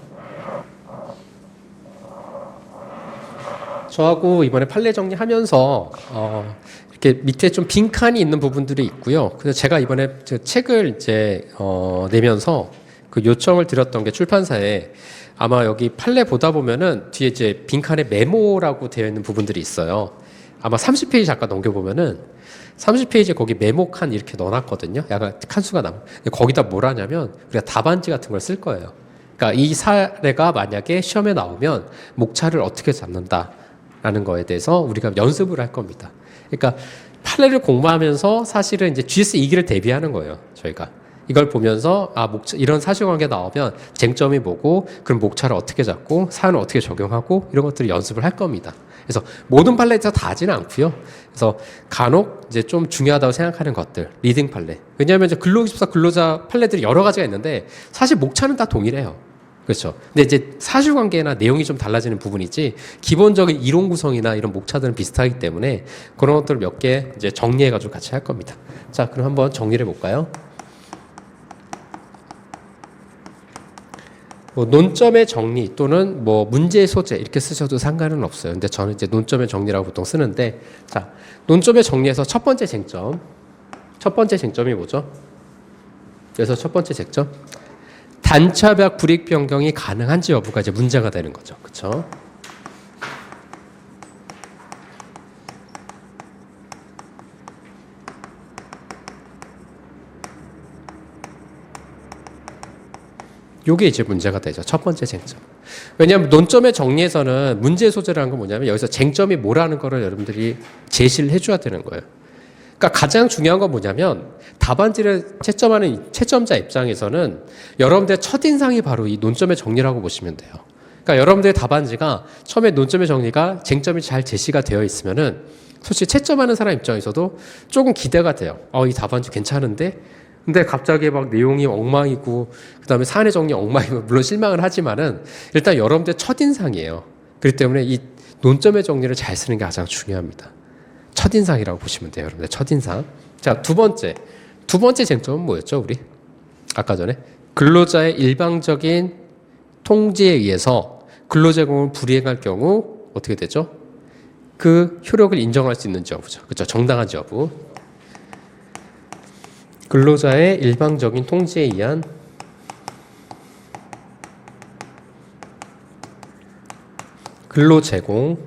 저하고 이번에 판례 정리하면서 이렇게 밑에 좀 빈칸이 있는 부분들이 있고요. 그래서 제가 이번에 책을 이제 내면서 그 요청을 드렸던 게 출판사에 아마 여기 판례 보다 보면은 뒤에 이제 빈칸에 메모라고 되어 있는 부분들이 있어요. 아마 30페이지 잠깐 넘겨보면은 30페이지에 거기 메모 칸 이렇게 넣어놨거든요. 약간 칸수가 남아. 거기다 뭘 하냐면 우리가 답안지 같은 걸 쓸 거예요. 그러니까 이 사례가 만약에 시험에 나오면 목차를 어떻게 잡는다라는 거에 대해서 우리가 연습을 할 겁니다. 그러니까 판례를 공부하면서 사실은 이제 GS 2기를 대비하는 거예요. 저희가. 이걸 보면서 목차, 이런 사실관계 나오면 쟁점이 뭐고 그럼 목차를 어떻게 잡고 사안을 어떻게 적용하고 이런 것들을 연습을 할 겁니다. 그래서 모든 판례에서 다 하지는 않고요. 그래서 간혹 이제 좀 중요하다고 생각하는 것들, 리딩 판례. 왜냐하면 이제 근로기숙사 근로자 판례들이 여러 가지가 있는데 사실 목차는 다 동일해요. 그렇죠. 근데 이제 사실관계나 내용이 좀 달라지는 부분이지 기본적인 이론 구성이나 이런 목차들은 비슷하기 때문에 그런 것들을 몇 개 이제 정리해가지고 같이 할 겁니다. 자, 그럼 한번 정리를 해볼까요? 뭐 논점의 정리 또는 뭐 문제의 소재 이렇게 쓰셔도 상관은 없어요. 근데 저는 이제 논점의 정리라고 보통 쓰는데, 자, 논점의 정리에서 첫 번째 쟁점. 첫 번째 쟁점이 뭐죠? 그래서 첫 번째 쟁점. 단차벽 불이익 변경이 가능한지 여부가 이제 문제가 되는 거죠. 그렇죠? 요게 이제 문제가 되죠. 첫 번째 쟁점. 왜냐하면 논점의 정리에서는 문제의 소재라는 건 뭐냐면 여기서 쟁점이 뭐라는 거를 여러분들이 제시를 해줘야 되는 거예요. 그러니까 가장 중요한 건 뭐냐면 답안지를 채점하는 채점자 입장에서는 여러분들의 첫인상이 바로 이 논점의 정리라고 보시면 돼요. 그러니까 여러분들의 답안지가 처음에 논점의 정리가 쟁점이 잘 제시가 되어 있으면은 솔직히 채점하는 사람 입장에서도 조금 기대가 돼요. 이 답안지 괜찮은데? 근데 갑자기 막 내용이 엉망이고 그다음에 사안의 정리 엉망이고 물론 실망은 하지만은 일단 여러분들의 첫인상이에요. 그렇기 때문에 이 논점의 정리를 잘 쓰는 게 가장 중요합니다. 첫인상이라고 보시면 돼요. 여러분들 첫인상. 자, 두 번째 쟁점은 뭐였죠? 우리 아까 전에 근로자의 일방적인 통지에 의해서 근로제공을 불이행할 경우 어떻게 되죠? 그 효력을 인정할 수 있는지 여부죠. 그렇죠? 정당한지 여부. 근로자의 일방적인 통지에 의한 근로제공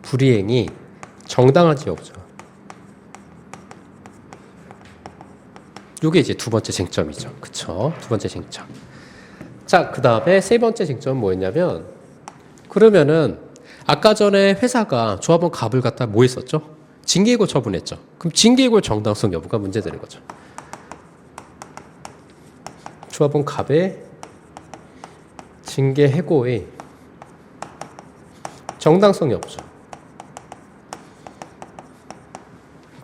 불이행이 정당한지 여부죠. 이게 이제 두 번째 쟁점이죠. 그쵸? 두 번째 쟁점. 자, 그 다음에 세 번째 쟁점은 뭐였냐면, 그러면은, 아까 전에 회사가 조합원 갑을 갖다 뭐 했었죠? 징계해고 처분했죠. 그럼 징계해고의 정당성 여부가 문제되는 거죠. 조합원 갑의 징계해고의 정당성 여부죠.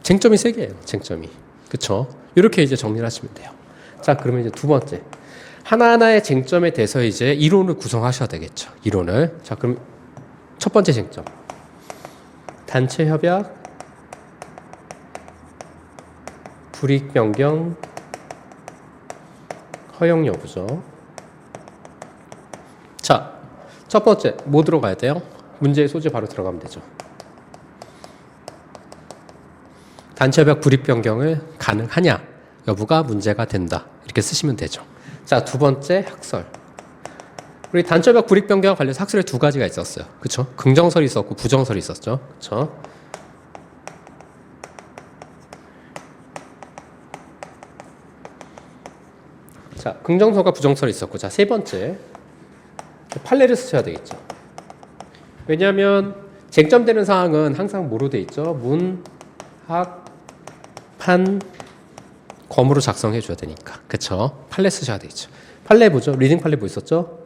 쟁점이 세 개예요. 쟁점이. 그쵸? 이렇게 이제 정리를 하시면 돼요. 자, 그러면 이제 두 번째. 하나하나의 쟁점에 대해서 이제 이론을 구성하셔야 되겠죠. 이론을. 자, 그럼 첫 번째 쟁점. 단체 협약, 불이익 변경, 허용 여부죠. 자, 첫 번째. 뭐 들어가야 돼요? 문제의 소재 바로 들어가면 되죠. 단체협약 불이익 변경을 가능하냐 여부가 문제가 된다. 이렇게 쓰시면 되죠. 자, 두 번째 학설. 우리 단체협약 불이익 변경과 관련해서 학설에 두 가지가 있었어요. 그렇죠? 긍정설이 있었고 부정설이 있었죠. 그렇죠? 자, 긍정설과 부정설이 있었고, 자, 세 번째 판례를 쓰셔야 되겠죠. 왜냐하면 쟁점되는 사항은 항상 뭐로 돼 있죠? 문, 학, 판, 검으로 작성해 줘야 되니까. 그쵸? 판례 쓰셔야 되겠죠. 판례 보죠. 리딩 판례 뭐 있었죠?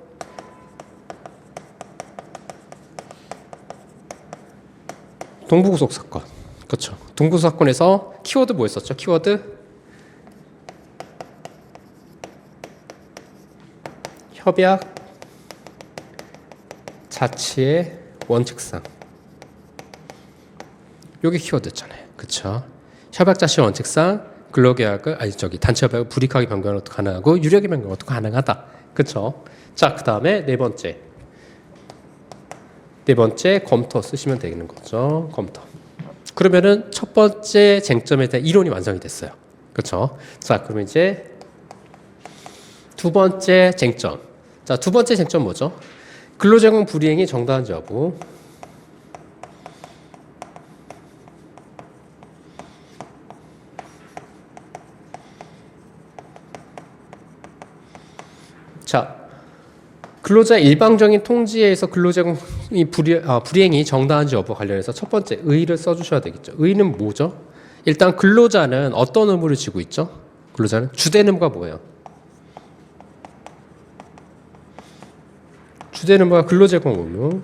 동부구속 사건. 그쵸? 동부구속 사건에서 키워드 뭐 있었죠? 키워드 협약 자치의 원칙상. 요게 키워드였잖아요. 그쵸? 협약 자치의 원칙상 근로계약을 단체 협약을 불이익하게 변경하는 것도 가능하고 유리하게 변경하는 것도 가능하다. 그쵸? 자, 그 다음에 네 번째 검토 쓰시면 되는 거죠. 검토. 그러면은 첫 번째 쟁점에 대한 이론이 완성이 됐어요. 그쵸? 자, 그러면 이제 두 번째 쟁점. 자, 두 번째 쟁점 뭐죠? 근로제공 불이행이 정당한지 여부. 자, 근로자의 일방적인 통지에 의해서 근로제공이 불이행이 정당한지 여부 관련해서 첫 번째 의의를 써주셔야 되겠죠. 의의는 뭐죠? 일단 근로자는 어떤 의무를 지고 있죠? 근로자는 주된 의무가 뭐예요? 주된 의무가 근로제공 의무.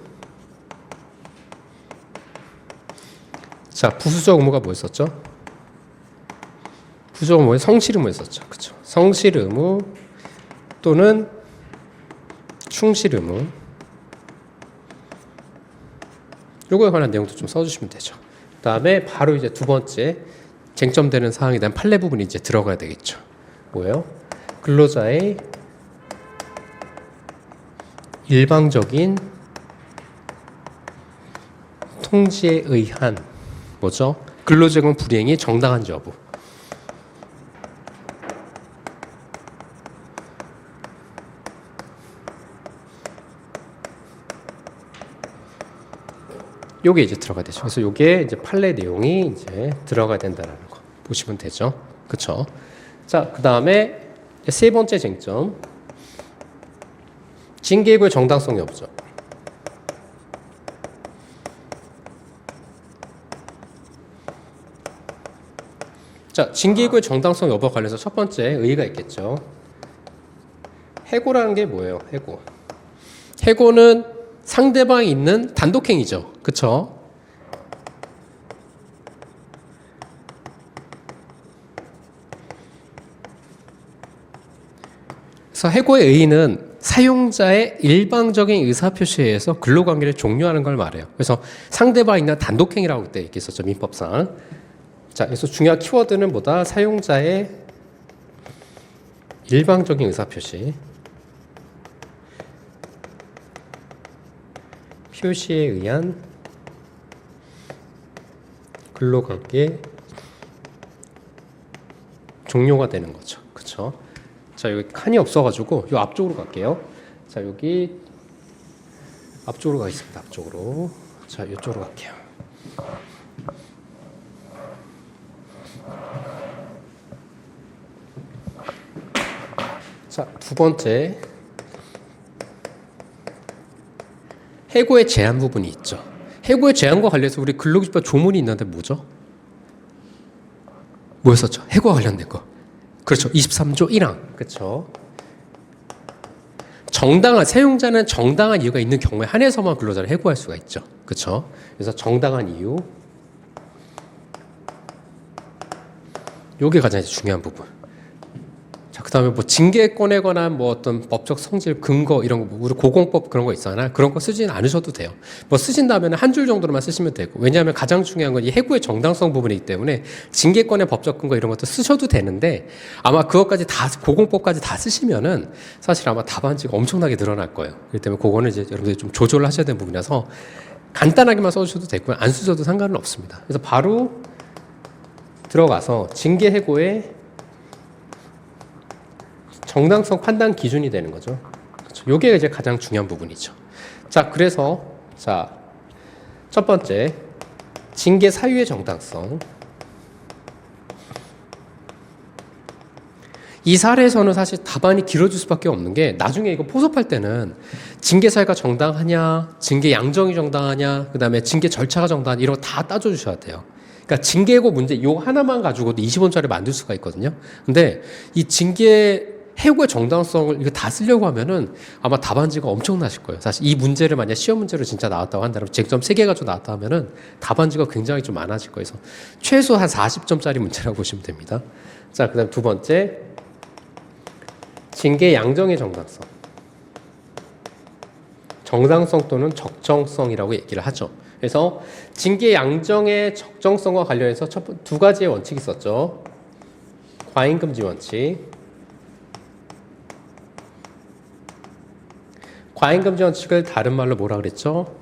자, 부수적 의무가 뭐였었죠? 부수적 의무에 성실 의무였었죠. 그렇죠? 성실 의무 또는 충실 의무. 요거에 관한 내용도 좀 써주시면 되죠. 그 다음에 바로 이제 두 번째 쟁점되는 사항에 대한 판례 부분이 이제 들어가야 되겠죠. 뭐예요? 근로자의 일방적인 통지에 의한 뭐죠? 근로제공 불이행이 정당한지 여부. 요게 이제 들어가야 되죠. 그래서 요게 이제 판례 내용이 이제 들어가야 된다는 거 보시면 되죠. 그쵸? 자, 그 다음에 세 번째 쟁점. 징계구의 정당성 여부죠. 자, 징계구의 정당성 여부와 관련해서 첫 번째 의의가 있겠죠. 해고라는 게 뭐예요? 해고. 해고는 상대방이 있는 단독행위죠. 그쵸? 그래서 해고의 의의는 사용자의 일방적인 의사표시에 의해서 근로관계를 종료하는 걸 말해요. 그래서 상대방이 있는 단독행위라고 그때 얘기했었죠. 민법상. 자, 그래서 중요한 키워드는 뭐다? 사용자의 일방적인 의사표시. 표시에 의한 근로관계 종료가 되는 거죠. 그쵸? 자, 여기 칸이 없어가지고 요 앞쪽으로 갈게요. 자, 여기 앞쪽으로 가겠습니다. 앞쪽으로. 자, 이쪽으로 갈게요. 자, 두 번째. 해고의 제한 부분이 있죠. 해고의 제한과 관련해서 우리 근로기준법 조문이 있는데 뭐죠? 뭐였었죠? 해고와 관련된 거. 그렇죠. 23조 1항. 그렇죠. 사용자는 정당한 이유가 있는 경우에 한해서만 근로자를 해고할 수가 있죠. 그렇죠. 그래서 정당한 이유. 요게 가장 중요한 부분. 자, 그 다음에 뭐 징계권에 관한 뭐 어떤 법적 성질 근거 이런 거, 우리 고공법 그런 거 있잖아요. 그런 거 쓰지는 않으셔도 돼요. 뭐 쓰신다면 한 줄 정도로만 쓰시면 되고. 왜냐하면 가장 중요한 건 이 해고의 정당성 부분이기 때문에 징계권의 법적 근거 이런 것도 쓰셔도 되는데 아마 그것까지 다, 고공법까지 다 쓰시면은 사실 아마 답안지가 엄청나게 늘어날 거예요. 그렇기 때문에 그거는 이제 여러분들이 좀 조절을 하셔야 되는 부분이라서 간단하게만 써주셔도 되고요. 안 쓰셔도 상관은 없습니다. 그래서 바로 들어가서 징계 해고의 정당성 판단 기준이 되는 거죠. 그렇죠. 요게 이제 가장 중요한 부분이죠. 자, 그래서 자, 첫 번째 징계 사유의 정당성. 이 사례에서는 사실 답안이 길어질 수밖에 없는 게 나중에 이거 포섭할 때는 징계 사유가 정당하냐, 징계 양정이 정당하냐, 그 다음에 징계 절차가 정당하냐 이런 거 다 따져주셔야 돼요. 그러니까 징계고 문제 요 하나만 가지고도 20원짜리 만들 수가 있거든요. 근데 이 징계 해고의 정당성을 이거 다 쓰려고 하면은 아마 답안지가 엄청나실 거예요. 사실 이 문제를 만약 시험 문제로 진짜 나왔다고 한다면 쟁점 3개 가지고 나왔다 하면은 답안지가 굉장히 좀 많아질 거예요. 그래서 최소 한 40점짜리 문제라고 보시면 됩니다. 자, 그다음 두 번째. 징계 양정의 정당성. 정당성 또는 적정성이라고 얘기를 하죠. 그래서 징계 양정의 적정성과 관련해서 두 가지의 원칙이 있었죠. 과잉금지 원칙. 과잉금지 원칙을 다른 말로 뭐라 그랬죠?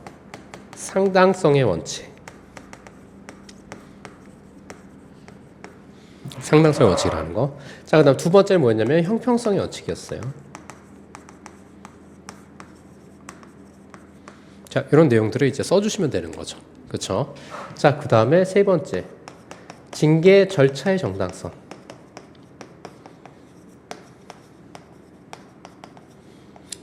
상당성의 원칙. 상당성의 원칙이라는 거. 자, 그 다음 두 번째는 뭐였냐면 형평성의 원칙이었어요. 자, 이런 내용들을 이제 써주시면 되는 거죠. 그렇죠? 자, 그 다음에 세 번째. 징계 절차의 정당성.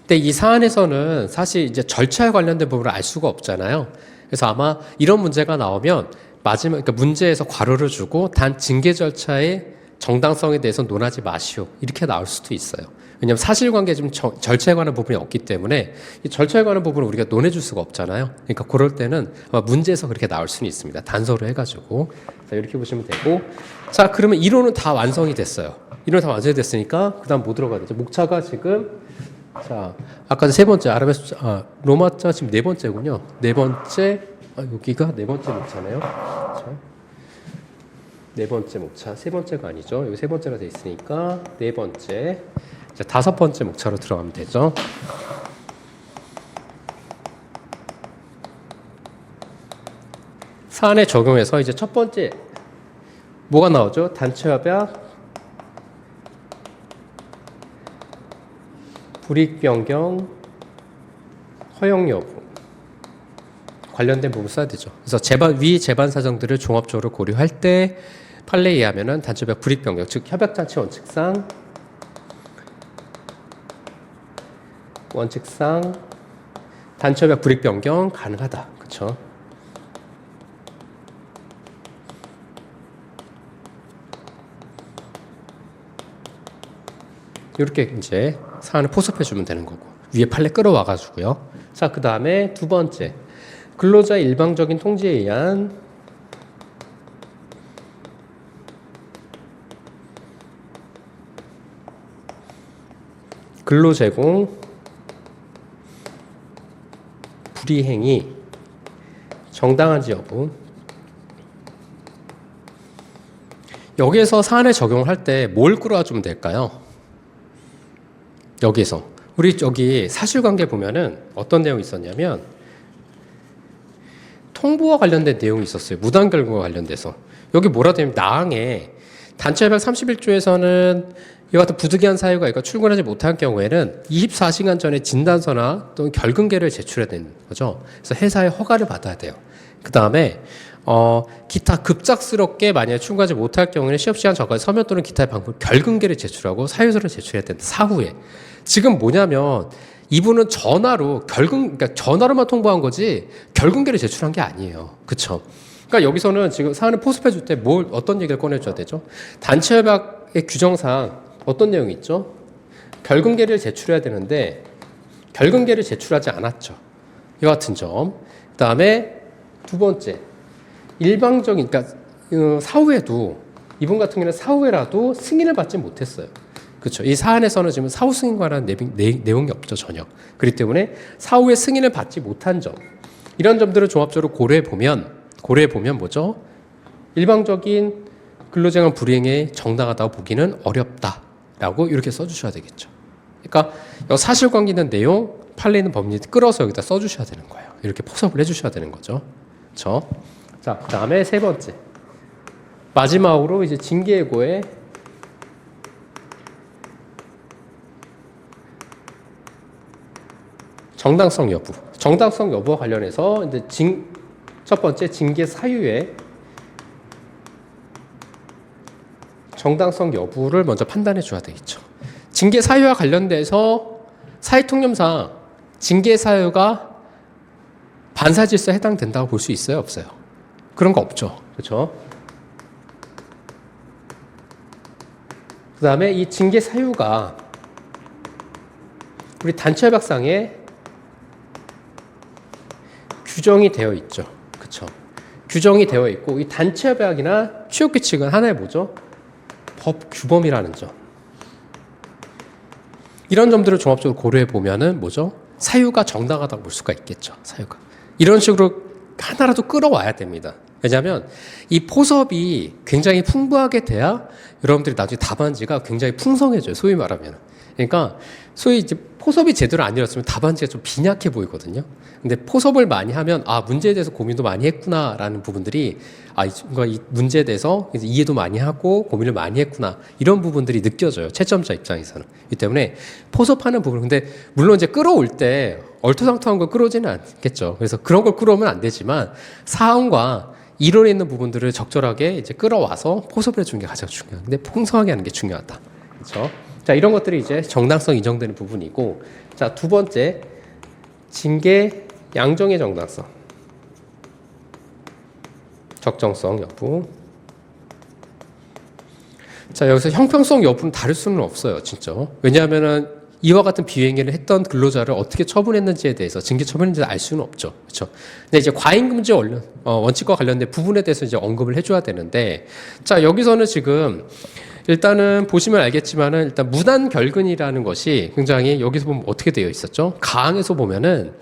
근데 이 사안에서는 사실 이제 절차에 관련된 부분을 알 수가 없잖아요. 그래서 아마 이런 문제가 나오면 마지막, 그러니까 문제에서 괄호를 주고 단 징계 절차의 정당성에 대해서 논하지 마시오. 이렇게 나올 수도 있어요. 왜냐하면 사실관계에 좀 절차에 관한 부분이 없기 때문에 이 절차에 관한 부분을 우리가 논해줄 수가 없잖아요. 그러니까 그럴 때는 아마 문제에서 그렇게 나올 수는 있습니다. 단서로 해가지고. 자, 이렇게 보시면 되고. 자, 그러면 이론은 다 완성이 됐어요. 이론은 다 완성이 됐으니까 그 다음 뭐 들어가야 되죠? 목차가 지금 자, 아까 세 번째 로마자 지금 네 번째군요. 네 번째 여기가 네 번째 목차네요. 자, 네 번째 목차, 세 번째가 아니죠. 여기 세 번째가 돼 있으니까 네 번째. 자, 다섯 번째 목차로 들어가면 되죠. 사안에 적용해서 이제 첫 번째 뭐가 나오죠? 단체 협약, 불이익 변경, 허용 여부 관련된 부분 써야 되죠. 그래서 위 재반 사정들을 종합적으로 고려할 때 판례에 의하면은 단체 협약 불이익 변경, 즉 협약 자체 원칙상 단체 협약 불이익 변경 가능하다. 그렇죠? 이렇게 이제 사안을 포섭해 주면 되는 거고 위에 판례 끌어와 가지고요. 자, 그 다음에 두 번째 근로자의 일방적인 통지에 의한 근로 제공 불이행이 정당한지 여부. 여기에서 사안에 적용을 할 때 뭘 끌어와 주면 될까요? 여기서 우리 여기 사실관계 보면은 어떤 내용이 있었냐면 통보와 관련된 내용이 있었어요. 무단 결국과 관련돼서 여기 뭐라 되냐면 나항에 단체협약 31조에서는 이와 같은 부득이한 사유가 있고 출근하지 못한 경우에는 24시간 전에 진단서나 또는 결근계를 제출해야 되는 거죠. 그래서 회사의 허가를 받아야 돼요. 그 다음에 기타 급작스럽게 만약에 출근하지 못할 경우에는 시험시간 전까지 서면 또는 기타의 방법 결근계를 제출하고 사유서를 제출해야 된다. 사후에. 지금 뭐냐면 이분은 전화로 그러니까 전화로만 통보한 거지 결근계를 제출한 게 아니에요. 그렇죠? 그러니까 여기서는 지금 사안을 포섭해 줄 때 어떤 얘기를 꺼내줘야 되죠? 단체협약의 규정상 어떤 내용이 있죠? 결근계를 제출해야 되는데 결근계를 제출하지 않았죠. 이와 같은 점. 그 다음에 두 번째 일방적인 그러니까 사후에도 이분 같은 경우는 사후에라도 승인을 받지 못했어요. 그렇죠. 이 사안에서는 지금 사후 승인 관한 내용이 없죠, 전혀. 그렇기 때문에 사후에 승인을 받지 못한 점, 이런 점들을 종합적으로 고려해 보면 뭐죠? 일방적인 근로쟁한 불이행에 정당하다고 보기는 어렵다라고 이렇게 써주셔야 되겠죠. 그러니까 사실관계 있는 내용, 판례 있는 법리 끌어서 여기다 써주셔야 되는 거예요. 이렇게 포섭을 해주셔야 되는 거죠. 그렇죠? 자, 그 다음에 세 번째, 마지막으로 이제 징계예고의 정당성 여부와 관련해서 이제 첫 번째 징계 사유의 정당성 여부를 먼저 판단해 줘야 되겠죠. 징계 사유와 관련돼서 사회통념상 징계 사유가 반사질서에 해당된다고 볼 수 있어요, 없어요? 그런 거 없죠. 그렇죠? 그 다음에 이 징계 사유가 우리 단체협약상에 규정이 되어 있죠. 그쵸? 규정이 되어 있고, 이 단체협약이나 취업규칙은 하나의 뭐죠? 법 규범이라는 점. 이런 점들을 종합적으로 고려해 보면은 뭐죠? 사유가 정당하다고 볼 수가 있겠죠. 사유가. 이런 식으로 하나라도 끌어와야 됩니다. 왜냐하면 이 포섭이 굉장히 풍부하게 돼야 여러분들이 나중에 답안지가 굉장히 풍성해져요. 소위 말하면. 그러니까 소위 이제 포섭이 제대로 안 이뤘으면 답안지가 좀 빈약해 보이거든요. 근데 포섭을 많이 하면 아, 문제에 대해서 고민도 많이 했구나라는 부분들이 이 문제에 대해서 이해도 많이 하고 고민을 많이 했구나, 이런 부분들이 느껴져요. 채점자 입장에서는. 이 때문에 포섭하는 부분, 근데 물론 이제 끌어올 때 얼토당토한 걸 끌어오지는 않겠죠. 그래서 그런 걸 끌어오면 안 되지만 사항과 이론에 있는 부분들을 적절하게 이제 끌어와서 포섭을 해주는 게 가장 중요해요. 근데 풍성하게 하는 게 중요하다. 그렇죠? 자, 이런 것들이 이제 정당성 인정되는 부분이고, 자, 두 번째, 징계 양정의 정당성, 적정성 여부. 자, 여기서 형평성 여부는 다를 수는 없어요, 진짜. 왜냐하면은 이와 같은 비행위를 했던 근로자를 어떻게 처분했는지에 대해서, 징계 처분했는지 알 수는 없죠, 그렇죠. 근데 이제 과잉금지 원칙과 관련된 부분에 대해서 이제 언급을 해줘야 되는데, 자, 여기서는 지금 일단은 보시면 알겠지만은 일단 무단결근이라는 것이 굉장히 여기서 보면 어떻게 되어 있었죠? 가항에서 보면은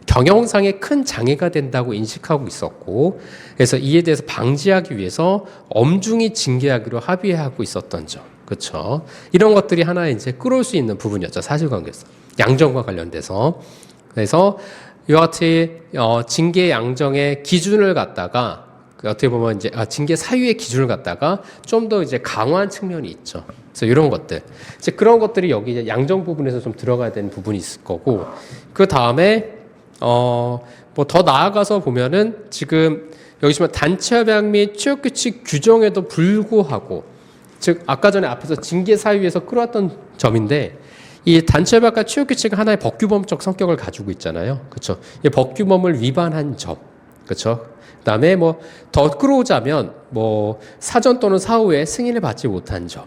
경영상에 큰 장애가 된다고 인식하고 있었고, 그래서 이에 대해서 방지하기 위해서 엄중히 징계하기로 합의하고 있었던 점, 그렇죠? 이런 것들이 하나 이제 끌어올 수 있는 부분이었죠, 사실관계에서. 양정과 관련돼서. 그래서 이와 같이 징계 양정의 기준을 갖다가 어떻게 보면 이제 징계 사유의 기준을 갖다가 좀 더 이제 강화한 측면이 있죠. 그래서 이런 것들, 이제 그런 것들이 여기 이제 양정 부분에서 좀 들어가야 되는 부분이 있을 거고, 그 다음에 뭐 더 나아가서 보면은 지금 여기 보시면 단체협약 및 취업규칙 규정에도 불구하고, 즉 아까 전에 앞에서 징계 사유에서 끌어왔던 점인데, 이 단체협약과 취업규칙은 하나의 법규범적 성격을 가지고 있잖아요, 그렇죠? 이 법규범을 위반한 점, 그렇죠? 그다음에 뭐 더 끌어오자면 뭐 사전 또는 사후에 승인을 받지 못한 점,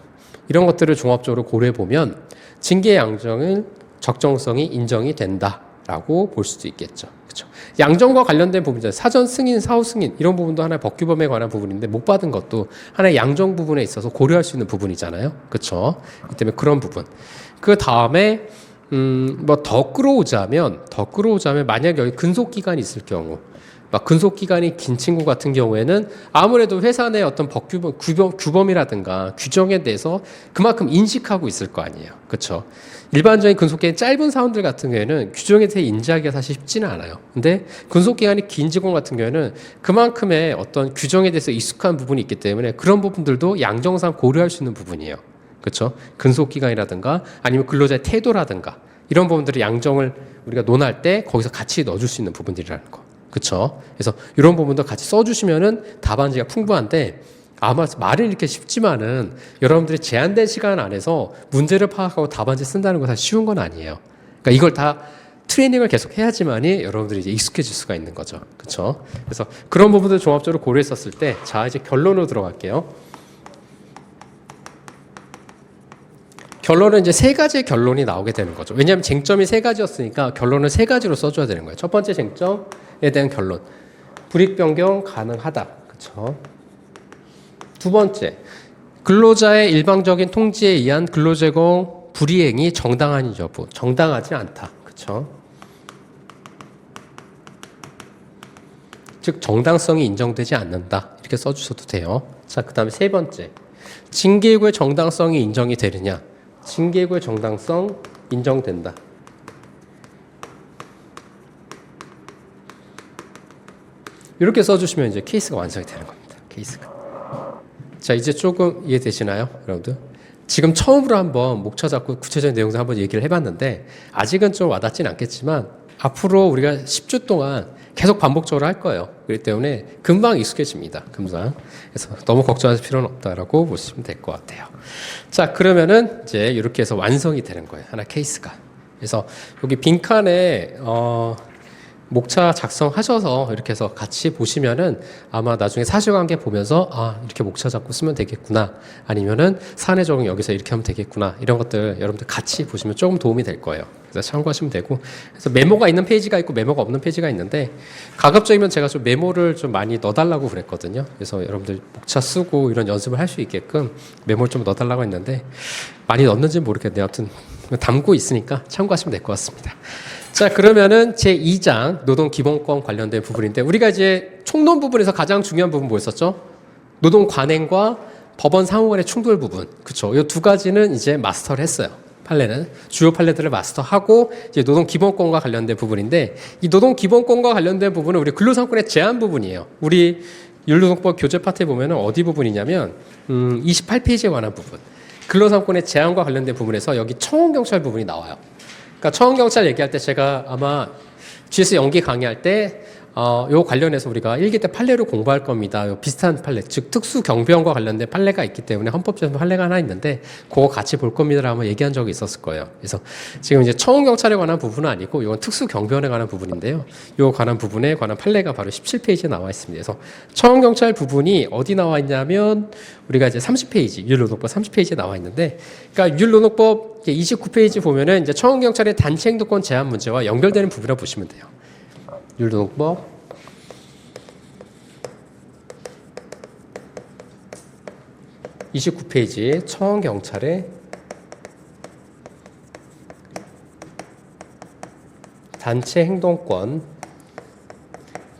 이런 것들을 종합적으로 고려해 보면 징계 양정은 적정성이 인정이 된다라고 볼 수도 있겠죠. 그렇죠? 양정과 관련된 부분이잖아요. 사전 승인, 사후 승인, 이런 부분도 하나의 법규범에 관한 부분인데 못 받은 것도 하나의 양정 부분에 있어서 고려할 수 있는 부분이잖아요. 그렇죠? 이 때문에 그런 부분. 그 다음에 뭐 더 끌어오자면 만약 여기 근속 기간이 있을 경우, 막 근속 기간이 긴 친구 같은 경우에는 아무래도 회사 내 어떤 규범이라든가 규정에 대해서 그만큼 인식하고 있을 거 아니에요. 그렇죠? 일반적인 근속 기간이 짧은 사원들 같은 경우에는 규정에 대해 인지하기가 사실 쉽지는 않아요. 근데 근속 기간이 긴 직원 같은 경우에는 그만큼의 어떤 규정에 대해서 익숙한 부분이 있기 때문에 그런 부분들도 양정상 고려할 수 있는 부분이에요. 그렇죠? 근속 기간이라든가 아니면 근로자의 태도라든가 이런 부분들을 양정을 우리가 논할 때 거기서 같이 넣어줄 수 있는 부분들이라는 거. 그렇죠? 그래서 이런 부분도 같이 써주시면은 답안지가 풍부한데, 아마 말은 이렇게 쉽지만은 여러분들이 제한된 시간 안에서 문제를 파악하고 답안지 쓴다는 건 사실 쉬운 건 아니에요. 그러니까 이걸 다 트레이닝을 계속 해야지만이 여러분들이 이제 익숙해질 수가 있는 거죠. 그렇죠? 그래서 그런 부분들 종합적으로 고려했었을 때, 자, 이제 결론으로 들어갈게요. 결론은 이제 세 가지의 결론이 나오게 되는 거죠. 왜냐하면 쟁점이 세 가지였으니까 결론을 세 가지로 써줘야 되는 거예요. 첫 번째 쟁점에 대한 결론, 불이익 변경 가능하다. 그렇죠? 두 번째, 근로자의 일방적인 통지에 의한 근로제공 불이행이 정당한 여부, 정당하지 않다. 그렇죠? 즉 정당성이 인정되지 않는다. 이렇게 써주셔도 돼요. 자, 그 다음에 세 번째, 징계구의 정당성이 인정이 되느냐. 징계구의 정당성 인정된다. 이렇게 써주시면 이제 케이스가 완성이 되는 겁니다. 케이스가. 자, 이제 조금 이해되시나요, 여러분들? 지금 처음으로 한번 목차 잡고 구체적인 내용들 한번 얘기를 해봤는데, 아직은 좀 와닿지는 않겠지만 앞으로 우리가 10주 동안 계속 반복적으로 할 거예요. 그렇기 때문에 금방 익숙해집니다. 금방. 그래서 너무 걱정하실 필요는 없다라고 보시면 될 것 같아요. 자, 그러면은 이제 이렇게 해서 완성이 되는 거예요. 하나 케이스가. 그래서 여기 빈칸에 뭐 목차 작성하셔서 이렇게 해서 같이 보시면은 아마 나중에 사실관계 보면서 아, 이렇게 목차 잡고 쓰면 되겠구나. 아니면은 사내 적용 여기서 이렇게 하면 되겠구나. 이런 것들 여러분들 같이 보시면 조금 도움이 될 거예요. 그래서 참고하시면 되고. 그래서 메모가 있는 페이지가 있고 메모가 없는 페이지가 있는데 가급적이면 제가 좀 메모를 좀 많이 넣어달라고 그랬거든요. 그래서 여러분들 목차 쓰고 이런 연습을 할 수 있게끔 메모를 좀 넣어달라고 했는데 많이 넣었는지는 모르겠네요. 아무튼 담고 있으니까 참고하시면 될 것 같습니다. 자, 그러면은 제2장 노동기본권 관련된 부분인데 우리가 이제 총론 부분에서 가장 중요한 부분 뭐였었죠? 노동 관행과 법원 상호 간의 충돌 부분. 그렇죠. 이 두 가지는 이제 마스터를 했어요. 판례는 주요 판례들을 마스터하고 이제 노동기본권과 관련된 부분인데 이 노동기본권과 관련된 부분은 우리 근로상권의 제한 부분이에요. 우리 윤노동법 교재 파트에 보면은 어디 부분이냐면 28페이지에 관한 부분. 근로상권의 제한과 관련된 부분에서 여기 청원경찰 부분이 나와요. 그러니까 청원경찰 얘기할 때 제가 아마 GS 연기 강의할 때 요 관련해서 우리가 1기 때 판례를 공부할 겁니다. 요 비슷한 판례, 즉 특수경비원과 관련된 판례가 있기 때문에 헌법재산 판례가 하나 있는데 그거 같이 볼 겁니다라고 얘기한 적이 있었을 거예요. 그래서 지금 이제 청원경찰에 관한 부분은 아니고 이건 특수경비원에 관한 부분인데요. 요 관한 부분에 관한 판례가 바로 17페이지에 나와 있습니다. 그래서 청원경찰 부분이 어디 나와 있냐면 우리가 이제 30페이지, 율노동법 30페이지에 나와 있는데 그러니까 율노동법 29페이지 보면은 이제 청원경찰의 단체 행동권 제한 문제와 연결되는 부분이라고 보시면 돼요. 율노동법 29페이지 청원경찰의 단체 행동권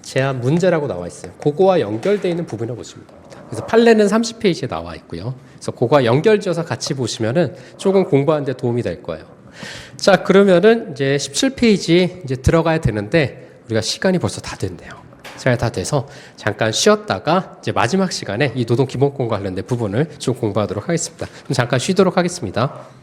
제한 문제라고 나와 있어요. 그거와 연결되어 있는 부분이라고 보시면 됩니다. 그래서 판례는 30페이지에 나와 있고요. 그래서 그거와 연결지어서 같이 보시면은 조금 공부하는 데 도움이 될 거예요. 자, 그러면은 이제 17페이지 이제 들어가야 되는데 우리가 시간이 벌써 다 됐네요. 시간이 다 돼서 잠깐 쉬었다가 이제 마지막 시간에 이 노동기본권과 관련된 부분을 좀 공부하도록 하겠습니다. 그럼 잠깐 쉬도록 하겠습니다.